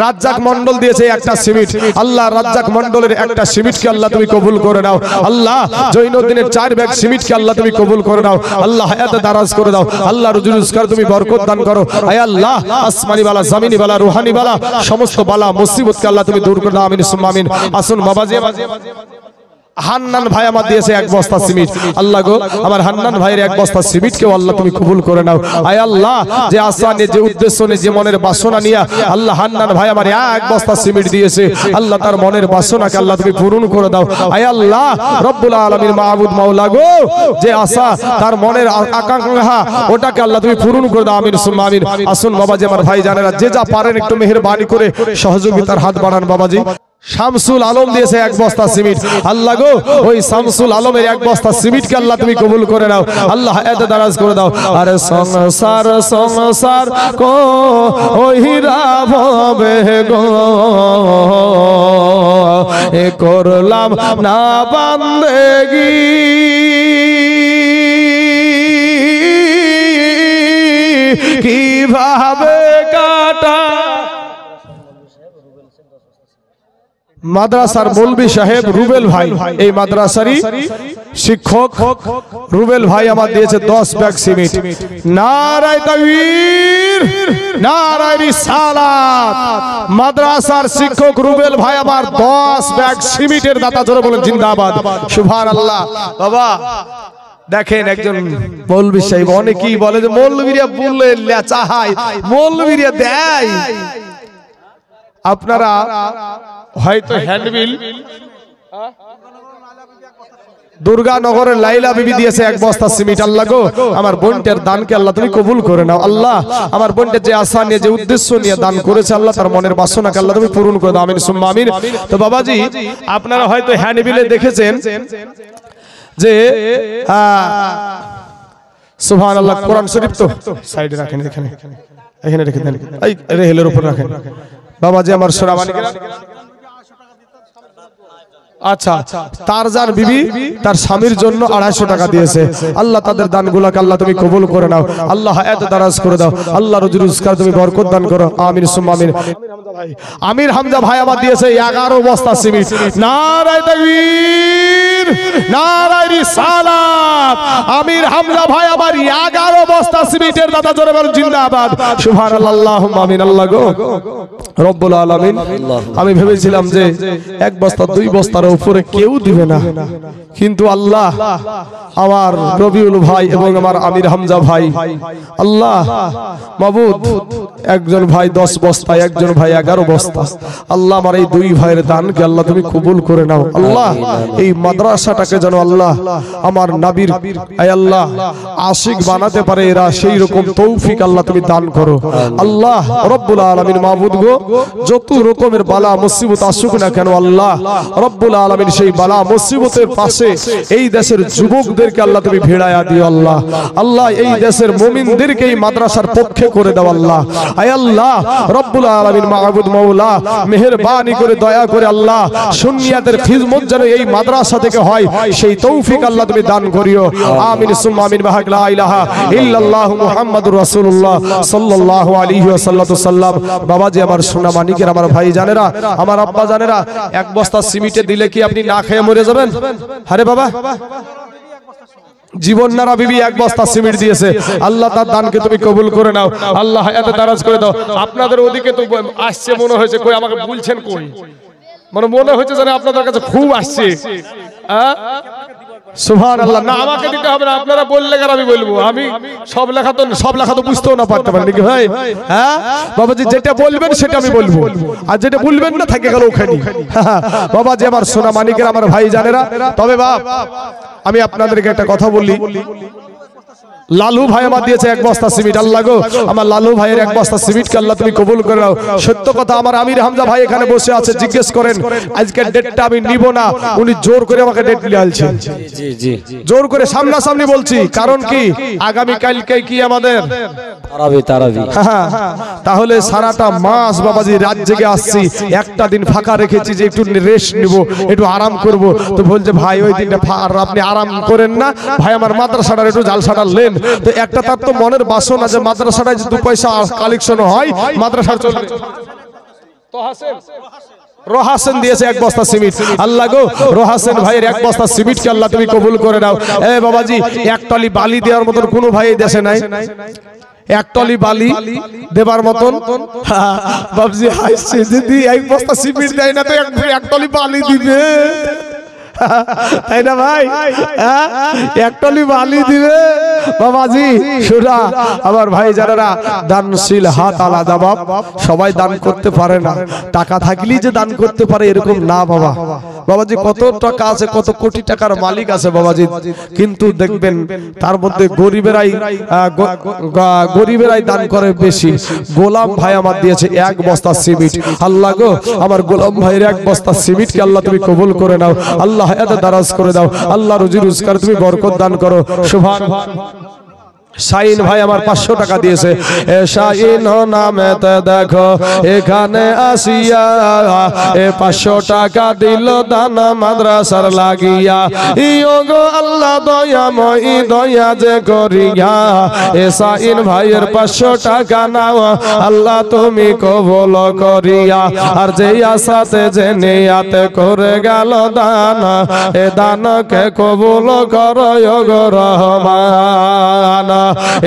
রাজ্জাক মন্ডল দিয়েছে একটা সিমেন্ট। আল্লাহ রাজ্জাক মন্ডলের একটা সিমেন্টকে আল্লাহ তুমি কবুল করে নাও। আল্লাহ জৈনুদ্দিনের 4 ব্যাগ সিমেন্টকে আল্লাহ তুমি কবুল করে নাও। আল্লাহ হায়াতে দারাজ করে দাও। আল্লাহ রুজি রোজগার তুমি বরকত দান করো। আয় আল্লাহ আসমানি বালা, জমিনি বালা, রুহানি বালা, সমস্ত বালা মুসিবতকে আল্লাহ তুমি দূর করে দাও। আমিন সুম্মা আমিন। আসুন বাবাজি, হান্নান ভাই আমার দিয়েছে 1 বস্তা সিমেন্ট। আল্লাহ গো, আমার হান্নান ভাইয়ের 1 বস্তা সিমেন্টকেও আল্লাহ তুমি কবুল করে নাও। আয় আল্লাহ যে আশা নিয়ে, যে উদ্দেশ্য নিয়ে, যে মনের বাসনা নিয়ে আল্লাহ হান্নান ভাই আমার 1 বস্তা সিমেন্ট দিয়েছে, আল্লাহ তার মনের বাসনাকে আল্লাহ তুমি পূরণ করে দাও। আয় আল্লাহ রব্বুল আলামিন, মাহবুদ মাওলা গো, যে আশা তার মনের আকাঙ্ক্ষা ওটাকে আল্লাহ তুমি পূরণ করে দাও। আমিন সুম্মা আমিন। আসুন বাবাজি আমার ভাই জানেরা, যে যা পারেন একটু মেহেরবানি করে সহযোগিতার হাত বাড়ান। বাবাজি শামসুল আলম দিয়েছে 1 বস্তা সিমেন্ট। আল্লাহ গো, ওই শামসুল আলমের 1 বস্তা সিমেন্টকে আল্লাহ তুমি কবুল করে নাও। আল্লাহ হায়াতে দারাজ করে দাও। আরে সংসার সংসার কো ওহিরা ভবে গো, এ করলাম না বান্দেগি, কিভাবে কাটা। মাদ্রাসার মৌলভী সাহেব রুবেল ভাই, এই মাদ্রাসারই শিক্ষক রুবেল ভাই আমার দিয়েছে 10 ব্যাগ সিমেন্ট। নারায়ে তাকবীর, নারায়ে রিসালাত। মাদ্রাসার শিক্ষক রুবেল ভাই আমার 10 ব্যাগ সিমেন্টের দাতা, জোরে বলেন জিন্দাবাদ, সুবহানাল্লাহ। বাবা দেখেন একজন মৌলভী সাহেব, অনেকেই বলে যে মৌলভীরা বললে লেচা হয়, মৌলভীরা দেয়। আপনারা হয়তো হ্যান্ডবিল দুর্গানগরের লাইলা বিবি দিয়েছে 1 বস্তা সিমেন্ট। আল্লাহ গো, আমার বোনটার দানকে আল্লাহ তুমি কবুল করে নাও। আল্লাহ আমার বোনটার যে আশা নিয়ে, যে উদ্দেশ্য নিয়ে দান করেছে, আল্লাহ তার মনের বাসনাকে আল্লাহ তুমি পূরণ করে দাও। আমিন সুম্মা আমিন। তো বাবাজি আপনারা হয়তো হ্যান্ডবিলে দেখেছেন যে সুবহানাল্লাহ, কোরআন শরীফ তো সাইডে রাখেন, এখানে এখানে রেখে দেন, এই রেহেলের উপর রাখেন। বাবাজি আমার সোনামানিকেরা, আচ্ছা তারজান বিবি তার স্বামীর জন্য 250 টাকা দিয়েছে। আল্লাহ তাদের দানগুলোকে আল্লাহ তুমি কবুল করে নাও। আল্লাহ হায়াতে দারাজ করে দাও। আল্লাহ রুজি রোজগার তুমি বরকত দান করো। আমিন সুম্মা আমিন। আমির হামজা ভাই আমার দিয়েছে 11 বস্তা সিমেন্ট। নারায়ে তাকবীর, নারায়ে রিসালাত। আমির হামজা ভাই আমার 11 বস্তা সিমেন্টের দাতা, জোরে বলেন জিন্দাবাদ, সুবহানাল্লাহ, আল্লাহুম্মা আমিন। আল্লাহ গো রব্বুল আলামিন, আমি ভেবেছিলাম যে 1 বস্তা 2 বস্তার উপরে কেউ দিবে না, কিন্তু আল্লাহ আমার রবিউল ভাই এবং আমার আমির হামজা ভাই, আল্লাহ মাবুদ, একজন ভাই 10 বস্তা, একজন ভাই 11 বস্তা। আল্লাহ আমার এই 2 ভাইয়ের দানকে আল্লাহ তুমি কবুল করে নাও। আল্লাহ এই মাদ্রাসাটাকে যেন আল্লাহ আমার নবীর আয় আল্লাহ আশিক বানাতে পারে এরা, সেই রকম তৌফিক আল্লাহ তুমি দান করো। আল্লাহ রব্বুল আলামিন, মাবুদ গো, যত রকমের বালা মুসিবত আসুক না কেন, আল্লাহ রব্বুল আলামিন সেই বালা মুসিবতের পাশে এই দেশের যুবকদেরকে আল্লাহ তুমি ভিড়ায়া দিও। আল্লাহ আল্লাহ এই দেশের মুমিনদেরকে এই মাদ্রাসার পক্ষে করে দাও। আল্লাহ আয় আল্লাহ রব্বুল আলামিন, মাহবুদ মাওলা, মেহেরবানি করে দয়া করে আল্লাহ সুন্নিয়াতের খিদমত যেন এই মাদ্রাসা থেকে হয়, সেই তৌফিক আল্লাহ তুমি দান করিও। আমিন সুম্মা আমিন। বিহাক লা ইলাহা ইল্লাল্লাহ মুহাম্মাদুর রাসূলুল্লাহ সাল্লাল্লাহু আলাইহি ওয়াসাল্লাম। বাবাজি আমার সোনা মানিকের, আমার ভাই জানেরা, আমার আব্বা জানেরা, 1 বস্তা সিমেন্টে দিলে কি আপনি না খেয়ে মরে যাবেন? আরে বাবা, জীবননারা বিবি 1 বস্তা সিমেন্ট দিয়েছে। আল্লাহ তার দানকে তুমি কবুল করে নাও। আল্লাহ হায়াতে দারাজ করে দাও। আপনাদের ওদিকে তো আসছে মনে হয়েছে, কই আমাকে বলছেন কই, মনে হচ্ছে জানে আপনাদের কাছে খুব আসছে। সুবহানাল্লাহ। না আমাকে দিতে হবে না, আপনারা বললে আর আমি বলবো। আমি সব লেখা তো বুঝতেও না পারতে পারি নাকি ভাই? হ্যাঁ বাবাজি, যেটা বলবেন সেটা আমি বলবো, আর যেটা বলবেন না থাকে গেল ওখানে। বাবাজি আমার সোনা মানিকের, আমার ভাই জানেরা, তবে বাপ আমি আপনাদেরকে একটা কথা বলি, লালু ভাই আমার দিয়েছে এক বস্তা সিমেন্ট। আল্লাহ গো আমার লালু ভাইয়ের এক বস্তা সিমেন্টকে আল্লাহ তুমি কবুল করে নাও। সত্য কথা আমার আমির হামজা ভাই এখানে বসে আছে, জিজ্ঞেস করেন আজকের ডেটটা আমি নিব না, উনি জোর করে আমাকে ডেট নিয়ে আলছে। জি জি জোর করে সামনাসামনি বলছি, কারণ কি আগামী কালকে কি আমাদের তারাবি। তাহলে সারাটা মাস বাবাজি রাত জেগে আসছি, একটা দিন ফাঁকা রেখেছি যে একটু রেস্ট নিব, একটু আরাম করব। তো বলছে ভাই ওই দিনটা আপনি আরাম করেন না ভাই, আমার মাদ্রাসাটার একটু জালসাটা লেন। তো একটা তার তো মনের বাসনা যে মাদ্রাসাটায় যে 2 পয়সা কালেকশন হয় মাদ্রাসার চলবে। তো হাসেন রোহাসেন দিয়েছে এক বস্তা সিমেন্ট। আল্লাহ গো রোহাসেন ভাইয়ের এক বস্তা সিমেন্টকে আল্লাহ তুমি কবুল করে নাও। এ বাবাজি এক টলি বালি দেওয়ার মতন কোনো ভাই দেশে নাই, এক টলি বালি দেবার মতন। বাবজি হাসছে, যদি এক বস্তা সিমেন্ট দেয় না তো এক টলি বালি দিবে, তাই না ভাই? এক টলি বালি দিবে বাবাজি। শোনা আমার ভাই যারা দানশীল হাত আলাদা, বাপ সবাই দান করতে পারে না, টাকা থাকলেই যে দান করতে পারে এরকম না বাবা। বাবাজি কত টাকা আছে, কত কোটি টাকার মালিক আছে বাবাজি, কিন্তু দেখবেন তার মধ্যে গরিবেরাই দান করে বেশি। গোলাম ভাই আমার দিয়েছে এক বস্তা সিমেন্ট। আল্লাহ গো আমার গোলাম ভাইয়ের এক বস্তা সিমেন্টকে আল্লাহ তুমি কবুল করে নাও। আল্লাহ এত দারাজ করে দাও, আল্লাহ রুজি রোজগার তুমি বরকত দান করো। সুবহানাল্লাহ। শাইন ভাই আমার 500 টাকা দিয়েছে। এ শাইন নামেতে দেখো এখানে আসিয়া, এ 500 টাকা দিল দান মাদ্রাসার লাগিয়া। ইয়োগো আল্লাহ দয়াময় দয়া যে করিয়া, এ শাইন ভাইয়ের 500 টাকা নাও আল্লাহ তুমি কবুল করিয়া। আর যে আশাতে যে নিয়াতে করে গেল দান, এ দানকে কবুল করো গো রহমান।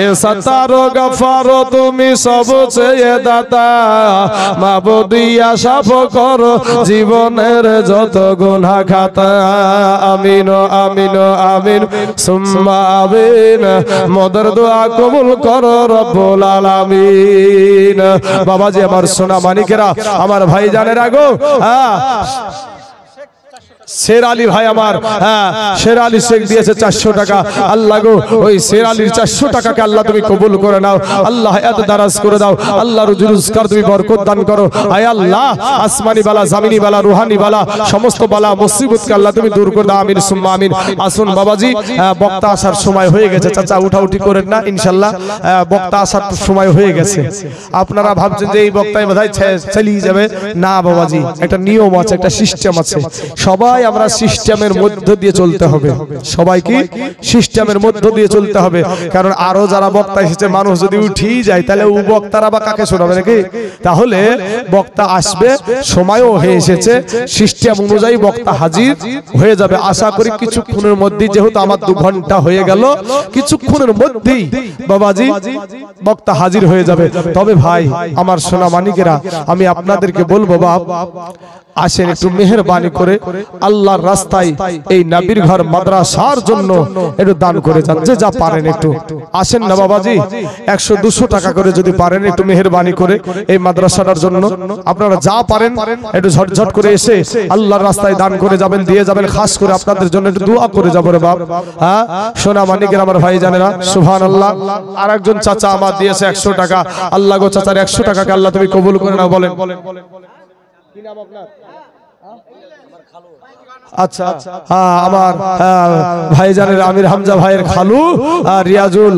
এ সত্তারো গফারো তুমি সব চেয়ে দাতা, মাবুদিয়া সাফ করো জীবনের যত গুনাহ খাতা। আমিন আমিন আমিন সুম্মা আমিন। মোদের দোয়া কবুল করো রব্বুল আলামিন। বাবাজি আমার সোনা মানিকেরা, আমার ভাই জানেরা গো, শের আলী ভাই আমার, শের আলী শেখ দিয়েছে 400 টাকা। আল্লাহ গো ওই শের আলীর 400 টাকাকে আল্লাহ তুমি কবুল করে নাও। আল্লাহ এত দারাজ করে দাও, আল্লাহ রুজি রোজগার তুমি বরকত দান করো। আয় আল্লাহ আসমানি বালা জামিনি বালা রুহানি বালা সমস্ত বালা মুসিবতকে আল্লাহ তুমি দূর করে দাও। আমিন সুম্মা আমিন। আসুন বাবাজি বক্তা আসার সময় হয়ে গেছে, চাচা উঠাউঠি করেন না ইনশাআল্লাহ, বক্তা আসার সময় হয়ে গেছে। আপনারা ভাবছেন যে এই বক্তায় বোধহয় চালিয়ে যাবে, না বাবাজি একটা নিয়ম আছে, একটা সিস্টেম আছে। সবাই আমরা সিস্টেমের মধ্য দিয়ে চলতে হবে, সবাইকে সিস্টেমের মধ্য দিয়ে চলতে হবে। কারণ আরো যারা বক্তা এসেছে মানুষ যদি উঠেই যায় তাহলে ও বক্তারা বা কাকে শোনাবে নাকি? তাহলে বক্তা আসবে, সময়ও হয়ে এসেছে, সিস্টেম অনুযায়ী বক্তা হাজির হয়ে যাবে। আশা করি কিছুক্ষণের মধ্যেই, যেহেতু আমার 2 ঘন্টা হয়ে গেল, কিছুক্ষণের মধ্যেই বাবাজি বক্তা হাজির হয়ে যাবে। তবে ভাই আমার সোনা মানিকেরা, আমি আপনাদেরকে বলবো বাপ আসেন একটু মেহেরবানি করে আল্লাহর রাস্তায় এই নবীর ঘর মাদ্রাসার জন্য একটু দান করে যান, যে যা পারেন একটু আসেন না বাবাজি। 100-200 টাকা করে যদি পারেন একটু মেহেরবানি করে এই মাদ্রাসাটার জন্য আপনারা যা পারেন একটু ঝটঝট করে এসে আল্লাহর রাস্তায় দান করে যাবেন, দিয়ে যাবেন। খাস করে আপনাদের জন্য একটু দোয়া করে যাবো রে বাপ। হ্যাঁ সোনা মানিকের আমার ভাই জানেরা, সুবহানাল্লাহ। আর একজন চাচা আমার দিয়েছে 100 টাকা। আল্লাহ গো চাচার 100 টাকাকে আল্লাহ তুমি কবুল করে নাও। বলেন কি নাম আপনার? আচ্ছা আমার ভাইজানের আমির হামজা ভাইয়ের খালু রিয়াজুল,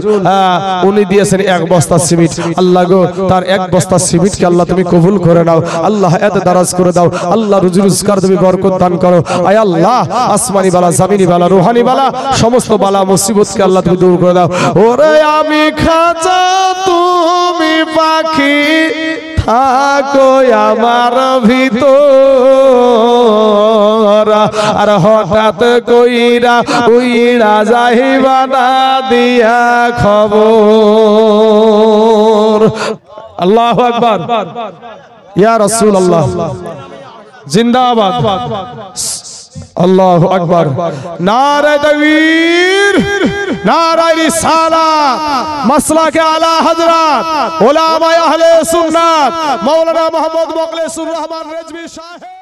উনি দিয়েছেন 1 বস্তা সিমেন্ট। আল্লাহ গো তার 1 বস্তা সিমেন্টকে আল্লাহ তুমি কবুল করে নাও। আল্লাহ এত দারাজ করে দাও, আল্লাহ রুজি রোজগার তুমি বরকত দান করো। আয় আল্লাহ আসমানি বালা জামিনি বালা রুহানি বালা সমস্ত বালা মুসিবতকে আল্লাহ তুমি দূর করে দাও। ওরে আমি খাঁচা তুমি পাখি, থাকো আমার ভিতর, আর হঠাৎ কইরা উইড়া যাইবা না দিয়া খবর। আল্লাহু আকবার, ইয়া রাসূলুল্লাহ জিন্দাবাদ। আল্লাহু আকবার, নারে তাকবীর, নারে রিসালাত, মাসলাকে আলা হযরত উলামায়ে আহলে সুন্নাত মাওলানা মুহাম্মদ মুখলিসুর রহমান রেজভী সাহেব।